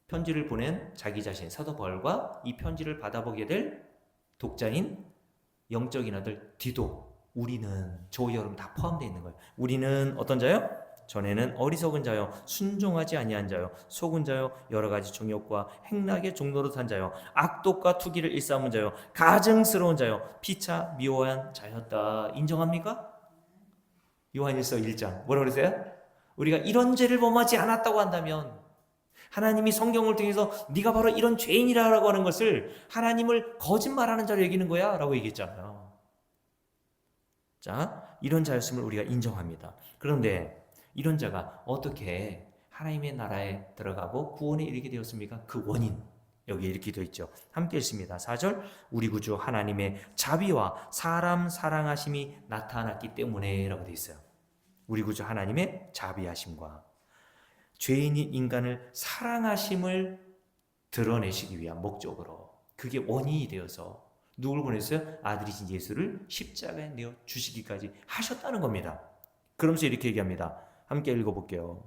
편지를 보낸 자기 자신 사도 바울과 이 편지를 받아보게 될 독자인 영적인 아들 디도, 우리는 저 여러분 다 포함되어 있는 거예요. 우리는 어떤 자요? 전에는 어리석은 자요, 순종하지 아니한 자요, 속은 자요, 여러 가지 정욕과 행락의 종로로 산 자요, 악독과 투기를 일삼은 자요, 가증스러운 자요, 피차 미워한 자였다. 인정합니까? 요한일서 1장 뭐라고 그러세요? 우리가 이런 죄를 범하지 않았다고 한다면 하나님이 성경을 통해서 네가 바로 이런 죄인이라고 하는 것을 하나님을 거짓말하는 자로 여기는 거야 라고 얘기했잖아요. 자, 이런 자였음을 우리가 인정합니다. 그런데 이런 자가 어떻게 하나님의 나라에 들어가고 구원에 이르게 되었습니까? 그 원인 여기 이렇게 되어 있죠. 함께 읽습니다. 4절 우리 구주 하나님의 자비와 사람 사랑하심이 나타났기 때문에 라고 되어 있어요. 우리 구주 하나님의 자비하심과 죄인인 인간을 사랑하심을 드러내시기 위한 목적으로 그게 원인이 되어서 누굴 보냈어요? 아들이신 예수를 십자가에 내어 주시기까지 하셨다는 겁니다. 그러면서 이렇게 얘기합니다. 함께 읽어볼게요.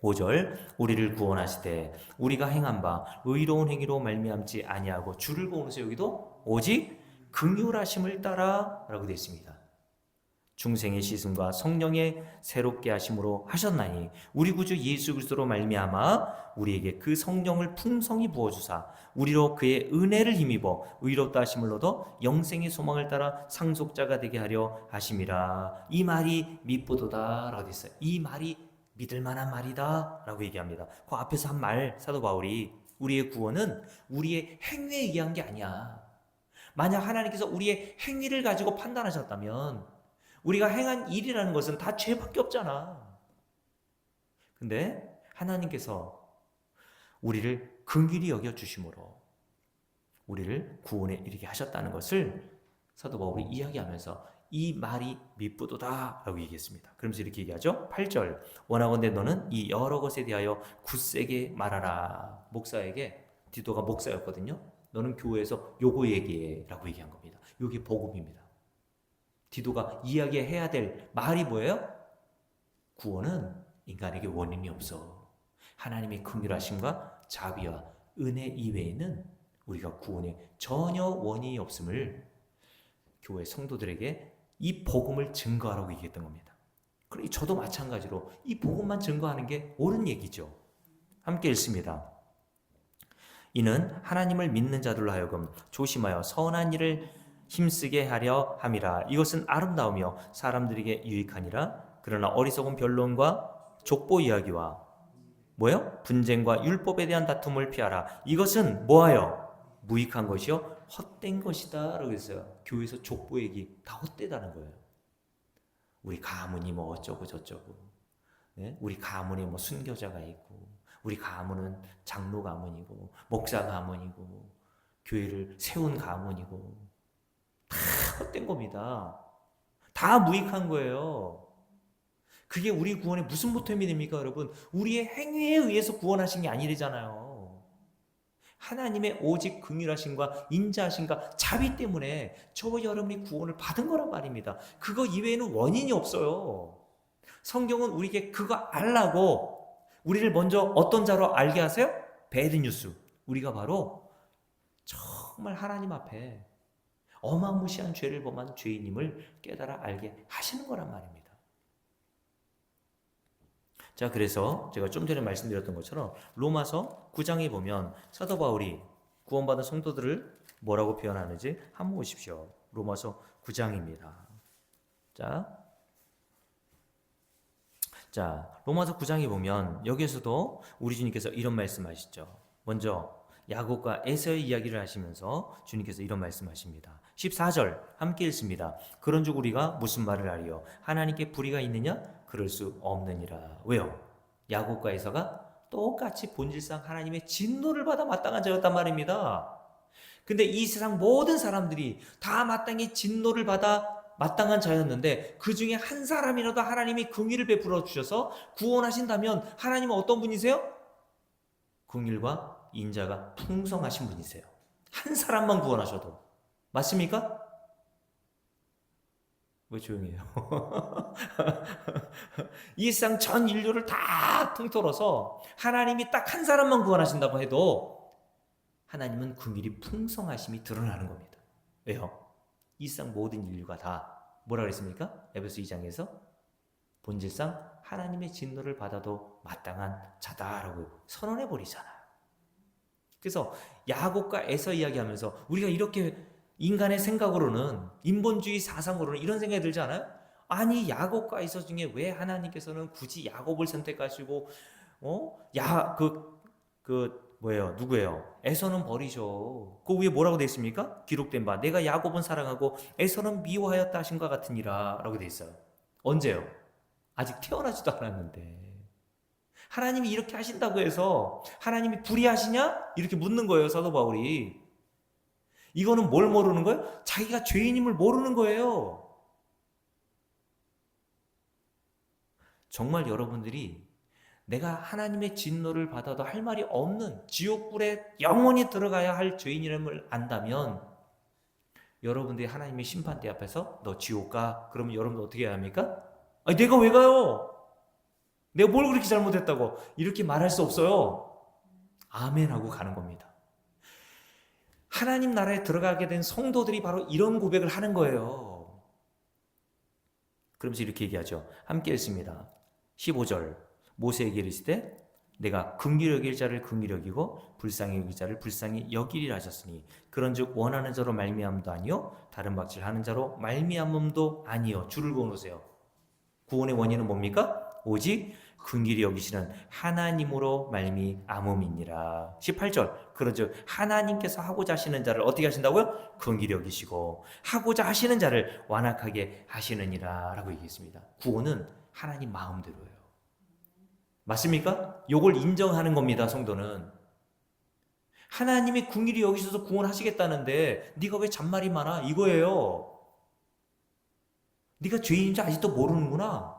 5절 우리를 구원하시되 우리가 행한 바 의로운 행위로 말미암지 아니하고 줄을 보면서 여기도 오직 긍휼하심을 따라 라고 되어 있습니다. 중생의 씻음과 성령의 새롭게 하심으로 하셨나니 우리 구주 예수 그리스도로 말미암아 우리에게 그 성령을 풍성히 부어주사 우리로 그의 은혜를 힘입어 의롭다 하심을 얻어 영생의 소망을 따라 상속자가 되게 하려 하심이라. 이 말이 미쁘도다 라고 했어요. 이 말이 믿을 만한 말이다 라고 얘기합니다. 그 앞에서 한 말 사도 바울이 우리의 구원은 우리의 행위에 의한 게 아니야. 만약 하나님께서 우리의 행위를 가지고 판단하셨다면 우리가 행한 일이라는 것은 다 죄밖에 없잖아. 근데 하나님께서 우리를 긍휼히 여겨주심으로 우리를 구원에 이르게 하셨다는 것을 사도 바울이 이야기하면서 이 말이 미쁘도다라고 얘기했습니다. 그러면서 이렇게 얘기하죠. 8절 원하건대 너는 이 여러 것에 대하여 굳세게 말하라. 목사에게, 디도가 목사였거든요. 너는 교회에서 요거 얘기해라고 얘기한 겁니다. 이게 복음입니다. 디도가 이야기해야 될 말이 뭐예요? 구원은 인간에게 원인이 없어. 하나님의 긍휼하심과 자비와 은혜 이외에는 우리가 구원에 전혀 원인이 없음을 교회 성도들에게 이 복음을 증거하라고 얘기했던 겁니다. 그리고 저도 마찬가지로 이 복음만 증거하는 게 옳은 얘기죠. 함께 읽습니다. 이는 하나님을 믿는 자들로 하여금 조심하여 선한 일을 힘쓰게 하려 함이라. 이것은 아름다우며 사람들에게 유익하니라. 그러나 어리석은 변론과 족보 이야기와 뭐요? 분쟁과 율법에 대한 다툼을 피하라. 이것은 뭐하여? 무익한 것이요 헛된 것이다 라고 했어요. 교회에서 족보 얘기 다 헛되다는 거예요. 우리 가문이 뭐 어쩌고 저쩌고, 네? 우리 가문에 뭐 순교자가 있고, 우리 가문은 장로 가문이고 목사 가문이고 교회를 세운 가문이고 다 헛된 겁니다. 다 무익한 거예요. 그게 우리 구원에 무슨 보탬이 됩니까, 여러분? 우리의 행위에 의해서 구원하신 게 아니래잖아요. 하나님의 오직 긍휼하심과 인자하심과 자비 때문에 저와 여러분이 구원을 받은 거란 말입니다. 그거 이외에는 원인이 없어요. 성경은 우리에게 그거 알라고 우리를 먼저 어떤 자로 알게 하세요? 배드뉴스. 우리가 바로 정말 하나님 앞에 어마무시한 죄를 범한 죄인임을 깨달아 알게 하시는 거란 말입니다. 자, 그래서 제가 좀 전에 말씀드렸던 것처럼 로마서 9장에 보면 사도 바울이 구원받은 성도들을 뭐라고 표현하는지 한번 보십시오. 로마서 9장입니다. 자, 로마서 9장에 보면 여기에서도 우리 주님께서 이런 말씀하시죠. 먼저 야곱과 에서의 이야기를 하시면서 주님께서 이런 말씀하십니다. 14절 함께 읽습니다. 그런즉 우리가 무슨 말을 하리요? 하나님께 불의가 있느냐? 그럴 수 없느니라. 왜요? 야곱과 에서가 똑같이 본질상 하나님의 진노를 받아 마땅한 자였단 말입니다. 근데 이 세상 모든 사람들이 다 마땅히 진노를 받아 마땅한 자였는데 그 중에 한 사람이라도 하나님이 긍휼을 베풀어 주셔서 구원하신다면 하나님은 어떤 분이세요? 긍휼과 인자가 풍성하신 분이세요. 한 사람만 구원하셔도. 맞습니까? 왜 조용해요? 이 세상 전 인류를 다 통틀어서 하나님이 딱 한 사람만 구원하신다고 해도 하나님은 긍휼이 풍성하심이 드러나는 겁니다. 왜요? 이 세상 모든 인류가 다 뭐라 그랬습니까? 에베소 2장에서 본질상 하나님의 진노를 받아도 마땅한 자다라고 선언해 버리잖아요. 그래서 야곱과 에서 이야기하면서 우리가 이렇게 인간의 생각으로는, 인본주의 사상으로는 이런 생각이 들지 않아요? 아니, 야곱과 에서 중에 왜 하나님께서는 굳이 야곱을 선택하시고 누구예요? 에서는 버리셔. 그 위에 뭐라고 되어 있습니까? 기록된 바 내가 야곱은 사랑하고 에서는 미워하였다 하신 것 같으니라 라고 되어 있어요. 언제요? 아직 태어나지도 않았는데. 하나님이 이렇게 하신다고 해서 하나님이 불의하시냐? 이렇게 묻는 거예요, 사도 바울이. 이거는 뭘 모르는 거예요? 자기가 죄인임을 모르는 거예요. 정말 여러분들이 내가 하나님의 진노를 받아도 할 말이 없는 지옥불에 영원히 들어가야 할 죄인임을 안다면 여러분들이 하나님의 심판대 앞에서 너 지옥 가. 그러면 여러분들 어떻게 해야 합니까? 아니, 내가 왜 가요? 내가 뭘 그렇게 잘못했다고 이렇게 말할 수 없어요. 아멘 하고 가는 겁니다. 하나님 나라에 들어가게 된 성도들이 바로 이런 고백을 하는 거예요. 그러면서 이렇게 얘기하죠. 함께 읽습니다. 15절 모세에게 이르시되 내가 긍휼히 여길 자를 긍휼히 여기고 불쌍히 여길 자를 불쌍히 여기리라 하셨으니 그런즉 원하는 자로 말미암음도 아니요 다른 박질하는 자로 말미암음도 아니요. 줄을 그어놓으세요. 구원의 원인은 뭡니까? 오직 긍휼히 여기시는 하나님으로 말미암음이니라. 18절 그런즉 하나님께서 하고자 하시는 자를 어떻게 하신다고요? 긍휼히 여기시고 하고자 하시는 자를 완악하게 하시느니라 라고 얘기했습니다. 구원은 하나님 마음대로예요. 맞습니까? 요걸 인정하는 겁니다, 성도는. 하나님이 긍휼히 여기셔서 구원하시겠다는데 네가 왜 잔말이 많아? 이거예요. 네가 죄인인지 아직도 모르는구나.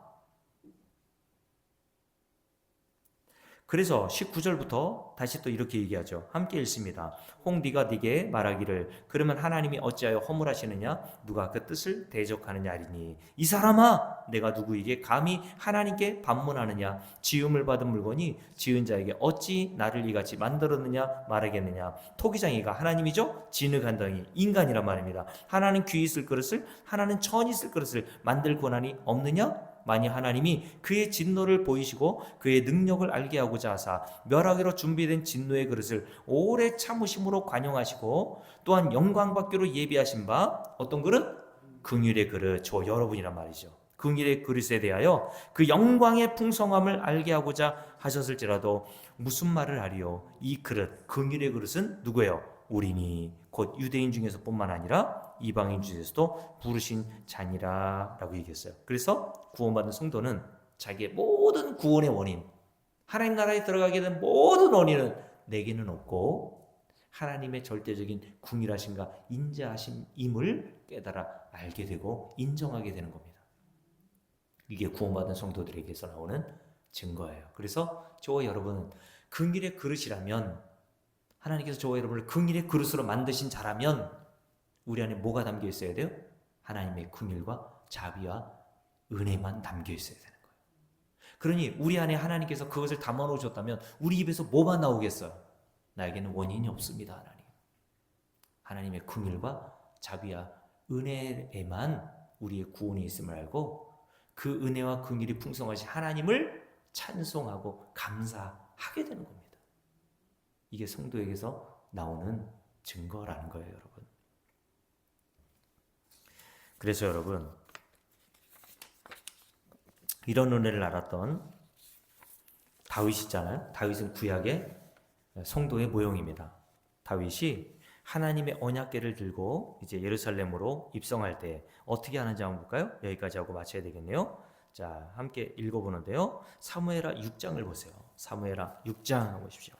그래서 19절부터 다시 또 이렇게 얘기하죠. 함께 읽습니다. 홍디가 네게 말하기를 그러면 하나님이 어찌하여 허물하시느냐? 누가 그 뜻을 대적하느냐 하리니 이 사람아 내가 누구에게 감히 하나님께 반문하느냐? 지음을 받은 물건이 지은 자에게 어찌 나를 이같이 만들었느냐 말하겠느냐? 토기장이가 하나님이죠? 진흙한덩이 인간이란 말입니다. 하나는 귀 있을 그릇을 하나는 천 있을 그릇을 만들 권한이 없느냐? 만일 하나님이 그의 진노를 보이시고 그의 능력을 알게 하고자 하사 멸하기로 준비된 진노의 그릇을 오래 참으심으로 관용하시고 또한 영광 받기로 예비하신 바 어떤 그릇? 긍휼의 그릇, 저 여러분이란 말이죠. 긍휼의 그릇에 대하여 그 영광의 풍성함을 알게 하고자 하셨을지라도 무슨 말을 하리요? 이 그릇, 긍휼의 그릇은 누구예요? 우리니 곧 유대인 중에서 뿐만 아니라 이방인 중에서도 부르신 자니라 라고 얘기했어요. 그래서 구원받은 성도는 자기의 모든 구원의 원인, 하나님 나라에 들어가게 된 모든 원인은 내게는 없고 하나님의 절대적인 궁일하심과 인자하심임을 깨달아 알게 되고 인정하게 되는 겁니다. 이게 구원받은 성도들에게서 나오는 증거예요. 그래서 저와 여러분은 긍휼의 그릇이라면, 하나님께서 저와 여러분을 긍휼의 그릇으로 만드신 자라면 우리 안에 뭐가 담겨 있어야 돼요? 하나님의 긍휼과 자비와 은혜만 담겨 있어야 되는 거예요. 그러니 우리 안에 하나님께서 그것을 담아 놓으셨다면 우리 입에서 뭐만 나오겠어요? 나에게는 원인이 없습니다. 하나님. 하나님의 긍휼과 자비와 은혜에만 우리의 구원이 있음을 알고 그 은혜와 긍휼이 풍성하신 하나님을 찬송하고 감사하게 되는 겁니다. 이게 성도에게서 나오는 증거라는 거예요, 여러분. 그래서 여러분, 이런 은혜를 알았던 다윗 있잖아요. 다윗은 구약의 성도의 모형입니다. 다윗이 하나님의 언약궤를 들고 이제 예루살렘으로 입성할 때 어떻게 하는지 한번 볼까요? 여기까지 하고 마쳐야 되겠네요. 자, 함께 읽어보는데요. 사무엘하 6장을 보세요. 사무엘하 6장 보십시오.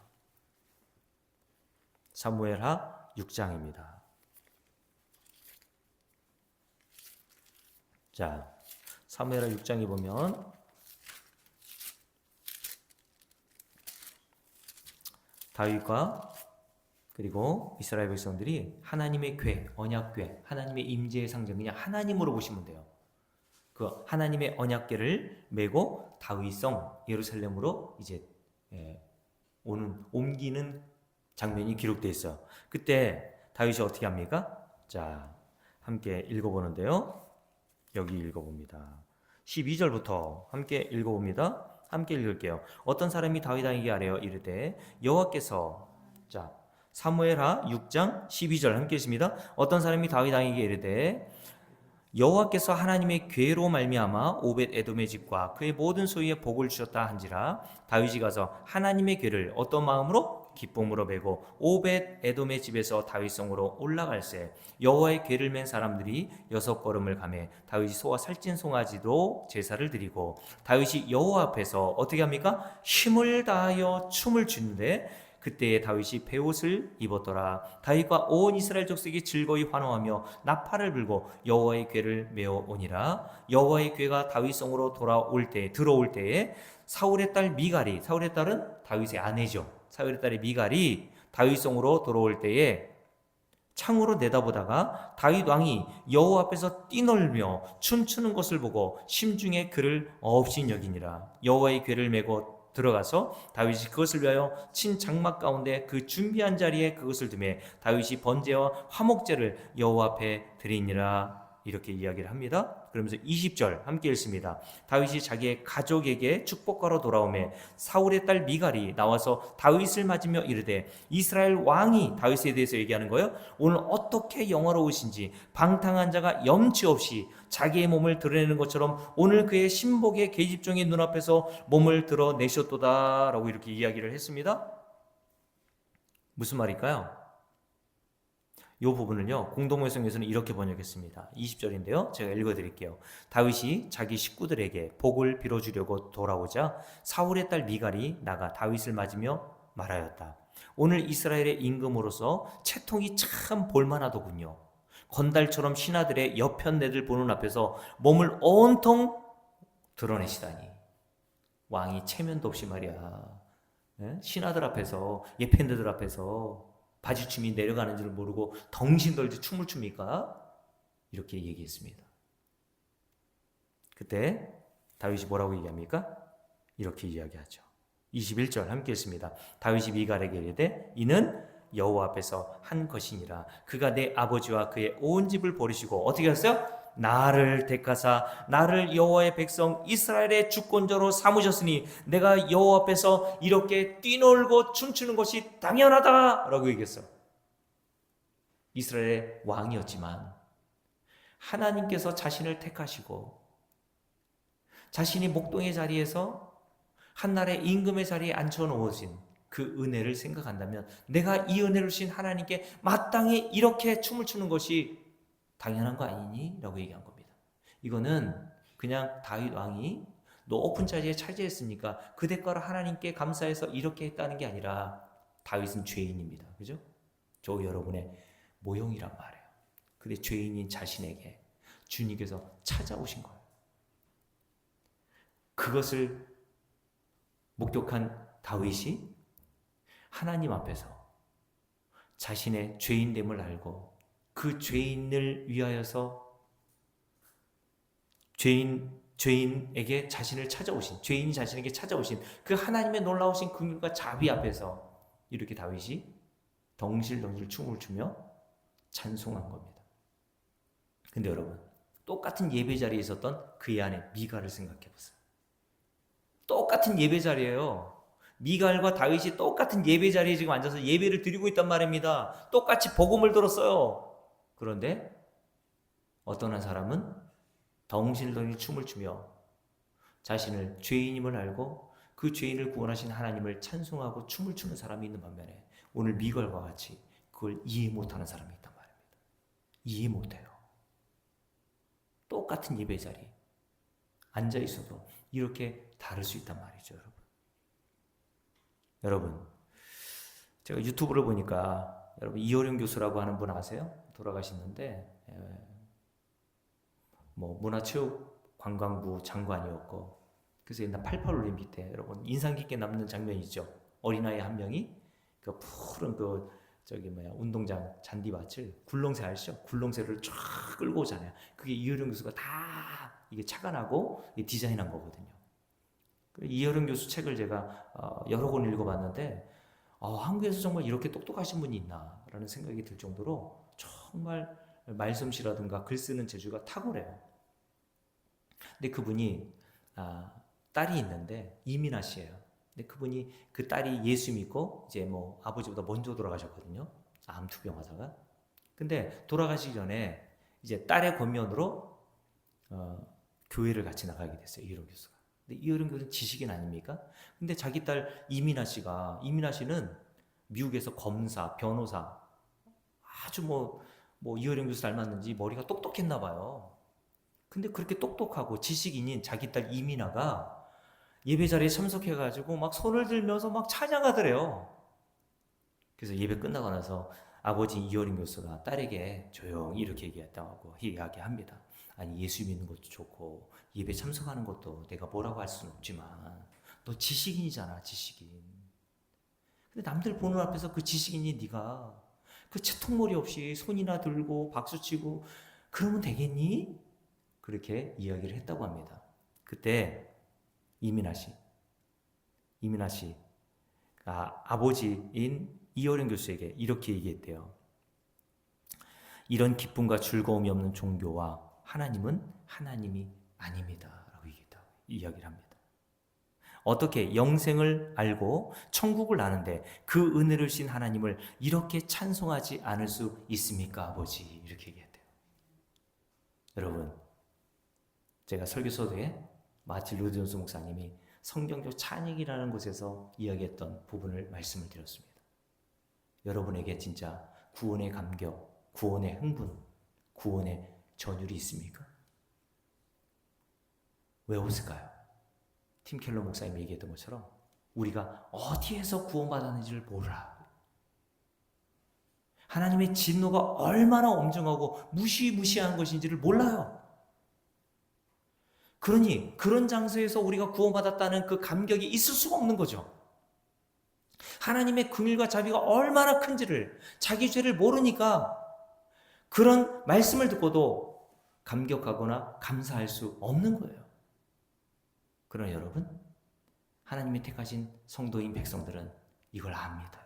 사무엘하 6장입니다. 자, 사무엘하 6장에 보면 다윗과 그리고 이스라엘 백성들이 하나님의 궤, 언약궤, 하나님의 임재의 상징, 그냥 하나님으로 보시면 돼요. 그 하나님의 언약궤를 메고 다윗성 예루살렘으로 이제 옮기는 장면이 기록되어 있어요. 그때 다윗이 어떻게 합니까? 자, 함께 읽어보는데요. 여기 읽어봅니다. 12절부터 함께 읽어봅니다. 함께 읽을게요. 어떤 사람이 다윗에게 아뢰어 이르되 여호와께서, 자, 사무엘하 6장 12절 함께 읽습니다. 어떤 사람이 다윗에게 이르되 여호와께서 하나님의 궤로 말미암아 오벳 에돔의 집과 그의 모든 소유에 복을 주셨다 한지라. 다윗이 가서 하나님의 궤를 어떤 마음으로? 기쁨으로 메고 오벳 에돔의 집에서 다윗성으로 올라갈새 여호와의 궤를 맨 사람들이 6걸음을 가매 다윗이 소와 살찐 송아지도 제사를 드리고 다윗이 여호와 앞에서 어떻게 합니까? 힘을 다하여 춤을 추는데 그때에 다윗이 베옷을 입었더라. 다윗과 온 이스라엘 족속이 즐거이 환호하며 나팔을 불고 여호와의 궤를 메어 오니라. 여호와의 궤가 다윗성으로 들어올 때에 사울의 딸 미갈이, 사울의 딸은 다윗의 아내죠. 사울의 딸의 미갈이 다윗성으로 돌아올 때에 창으로 내다보다가 다윗 왕이 여호와 앞에서 뛰놀며 춤추는 것을 보고 심중에 그를 없인 여기니라. 여호와의 궤를 메고 들어가서 다윗이 그것을 위하여 친 장막 가운데 그 준비한 자리에 그것을 두매 다윗이 번제와 화목제를 여호와 앞에 드리니라. 이렇게 이야기를 합니다. 그러면서 20절 함께 읽습니다. 다윗이 자기의 가족에게 축복하러 돌아오매 사울의 딸 미갈이 나와서 다윗을 맞으며 이르되, 이스라엘 왕이 다윗에 대해서 얘기하는 거예요. 오늘 어떻게 영화로우신지, 방탕한 자가 염치 없이 자기의 몸을 드러내는 것처럼 오늘 그의 신복의 계집종의 눈앞에서 몸을 드러내셨도다 라고 이렇게 이야기를 했습니다. 무슨 말일까요? 이 부분을요, 공동번역에서는 이렇게 번역했습니다. 20절인데요. 제가 읽어드릴게요. 다윗이 자기 식구들에게 복을 빌어주려고 돌아오자 사울의 딸 미갈이 나가 다윗을 맞으며 말하였다. 오늘 이스라엘의 임금으로서 채통이 참 볼만하더군요. 건달처럼 신하들의 여편네들 보는 앞에서 몸을 온통 드러내시다니. 왕이 체면도 없이 말이야. 신하들 앞에서, 예편네들 앞에서 바지춤이 내려가는 줄 모르고 덩신덜지 춤을 춥니까? 이렇게 얘기했습니다. 그때 다윗이 뭐라고 얘기합니까? 이렇게 이야기하죠. 21절 함께 읽습니다. 다윗이 미갈에게 이르되 이는 여호와 앞에서 한 것이니라. 그가 내 아버지와 그의 온 집을 버리시고 어떻게 했어요? 나를 택하사 나를 여호와의 백성 이스라엘의 주권자로 삼으셨으니 내가 여호와 앞에서 이렇게 뛰놀고 춤추는 것이 당연하다라고 얘기했어. 이스라엘의 왕이었지만 하나님께서 자신을 택하시고 자신이 목동의 자리에서 한날의 임금의 자리에 앉혀놓으신 그 은혜를 생각한다면 내가 이 은혜를 주신 하나님께 마땅히 이렇게 춤을 추는 것이 당연한 거 아니니? 라고 얘기한 겁니다. 이거는 그냥 다윗 왕이 높은 자리에 차지했으니까 그 대가로 하나님께 감사해서 이렇게 했다는 게 아니라 다윗은 죄인입니다. 그죠? 저 여러분의 모형이란 말이에요. 근데 죄인인 자신에게 주님께서 찾아오신 거예요. 그것을 목격한 다윗이 하나님 앞에서 자신의 죄인됨을 알고 그 죄인을 위하여서 죄인에게 자신을 찾아오신, 죄인이 자신에게 찾아오신 그 하나님의 놀라우신 긍휼과 자비 앞에서 이렇게 다윗이 덩실덩실 춤을 추며 찬송한 겁니다. 근데 여러분, 똑같은 예배 자리에 있었던 그의 아내 미갈을 생각해 보세요. 똑같은 예배 자리예요. 미갈과 다윗이 똑같은 예배 자리에 지금 앉아서 예배를 드리고 있단 말입니다. 똑같이 복음을 들었어요. 그런데 어떤 한 사람은 덩실덩실 춤을 추며 자신을 죄인임을 알고 그 죄인을 구원하신 하나님을 찬송하고 춤을 추는 사람이 있는 반면에 오늘 미갈과 같이 그걸 이해 못하는 사람이 있단 말입니다. 이해 못해요. 똑같은 예배 자리 앉아 있어도 이렇게 다를 수 있단 말이죠, 여러분. 여러분, 제가 유튜브를 보니까 여러분 이호령 교수라고 하는 분 아세요? 돌아가셨는데 뭐 문화체육관광부 장관이었고 그래서 옛날 88 올림픽 때 여러분 인상 깊게 남는 장면이 있죠. 어린아이 한 명이 그 푸른 운동장 잔디밭을 굴렁쇠 아시죠? 굴렁쇠를 쫙 끌고 오잖아요. 그게 이호령 교수가 다 이게 착안하고 디자인한 거거든요. 이호령 교수 책을 제가 여러 권 읽어봤는데 한국에서 정말 이렇게 똑똑하신 분이 있나라는 생각이 들 정도로 정말 말솜씨라든가 글 쓰는 재주가 탁월해요. 근데 그분이 딸이 있는데 이민아 씨예요. 근데 그분이 그 딸이 예수 믿고 이제 뭐 아버지보다 먼저 돌아가셨거든요. 암투병 하다가. 근데 돌아가시기 전에 이제 딸의 권면으로 교회를 같이 나가게 됐어요. 이호령 교수가. 근데 이호령 교수는 지식인 아닙니까? 근데 자기 딸 이민아 씨는 미국에서 검사, 변호사 아주 뭐 이호령 교수 닮았는지 머리가 똑똑했나 봐요. 근데 그렇게 똑똑하고 지식인인 자기 딸 이민아가 예배 자리에 참석해가지고 막 손을 들면서 막 찬양하더래요. 그래서 예배 끝나고 나서 아버지 이호령 교수가 딸에게 조용히 이렇게 얘기했다고 이야기합니다. 아니 예수 믿는 것도 좋고 예배 참석하는 것도 내가 뭐라고 할 수는 없지만 너 지식인이잖아, 지식인. 근데 남들 보는 앞에서 그 지식인이 네가 그 채통머리 없이 손이나 들고 박수치고 그러면 되겠니? 그렇게 이야기를 했다고 합니다. 그때 이민아 씨가 아버지인 이호령 교수에게 이렇게 얘기했대요. 이런 기쁨과 즐거움이 없는 종교와 하나님은 하나님이 아닙니다. 라고 이야기를 합니다. 어떻게 영생을 알고 천국을 아는데 그 은혜를 주신 하나님을 이렇게 찬송하지 않을 수 있습니까, 아버지? 이렇게 얘기했대요. 여러분, 제가 설교서에 마틴 루드 존스 목사님이 성경적 찬양이라는 곳에서 이야기했던 부분을 말씀을 드렸습니다. 여러분에게 진짜 구원의 감격, 구원의 흥분, 구원의 전율이 있습니까? 왜 없을까요? 팀 켈러 목사님이 얘기했던 것처럼 우리가 어디에서 구원받았는지를 몰라. 하나님의 진노가 얼마나 엄중하고 무시무시한 것인지를 몰라요. 그러니 그런 장소에서 우리가 구원받았다는 그 감격이 있을 수가 없는 거죠. 하나님의 긍휼과 자비가 얼마나 큰지를, 자기 죄를 모르니까 그런 말씀을 듣고도 감격하거나 감사할 수 없는 거예요. 그러나 여러분, 하나님이 택하신 성도인 백성들은 이걸 압니다.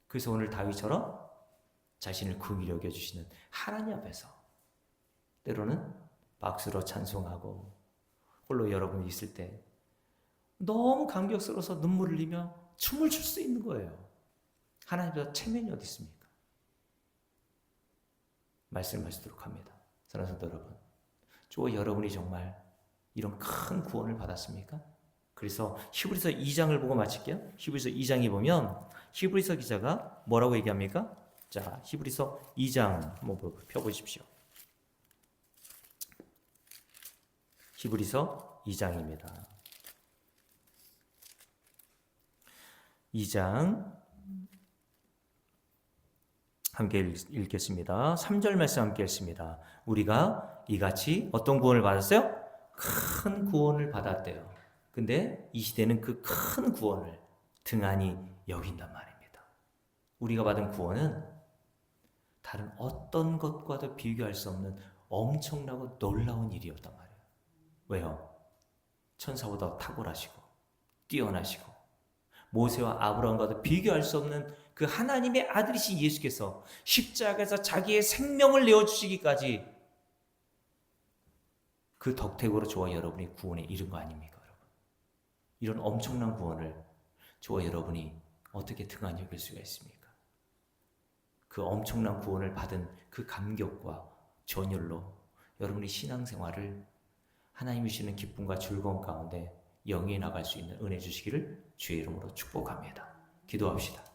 그래서 오늘 다윗처럼 자신을 긍휼히 여겨주시는 하나님 앞에서 때로는 박수로 찬송하고, 홀로 여러분이 있을 때 너무 감격스러워서 눈물을 흘리며 춤을 출 수 있는 거예요. 하나님보다 체면이 어디 있습니까? 말씀하시도록 합니다. 사랑하는 성도 여러분, 주와 여러분이 정말 이런 큰 구원을 받았습니까? 그래서 히브리서 2장을 보고 마칠게요. 히브리서 2장에 보면 히브리서 기자가 뭐라고 얘기합니까? 자, 히브리서 2장 한번 펴보십시오. 히브리서 2장입니다. 2장 함께 읽겠습니다. 3절 말씀 함께 읽습니다. 우리가 이같이 어떤 구원을 받았어요? 큰 구원을 받았대요. 근데 이 시대는 그 큰 구원을 등한히 여긴단 말입니다. 우리가 받은 구원은 다른 어떤 것과도 비교할 수 없는 엄청나고 놀라운 일이었단 말이에요. 왜요? 천사보다 탁월하시고 뛰어나시고 모세와 아브라함과도 비교할 수 없는 그 하나님의 아들이신 예수께서 십자가에서 자기의 생명을 내어주시기까지 그 덕택으로 저와 여러분이 구원에 이른 거 아닙니까, 여러분? 이런 엄청난 구원을 저와 여러분이 어떻게 등한히 여길 수가 있습니까? 그 엄청난 구원을 받은 그 감격과 전율로 여러분의 신앙생활을 하나님이 주시는 기쁨과 즐거움 가운데 영위해 나갈 수 있는 은혜 주시기를 주의 이름으로 축복합니다. 기도합시다.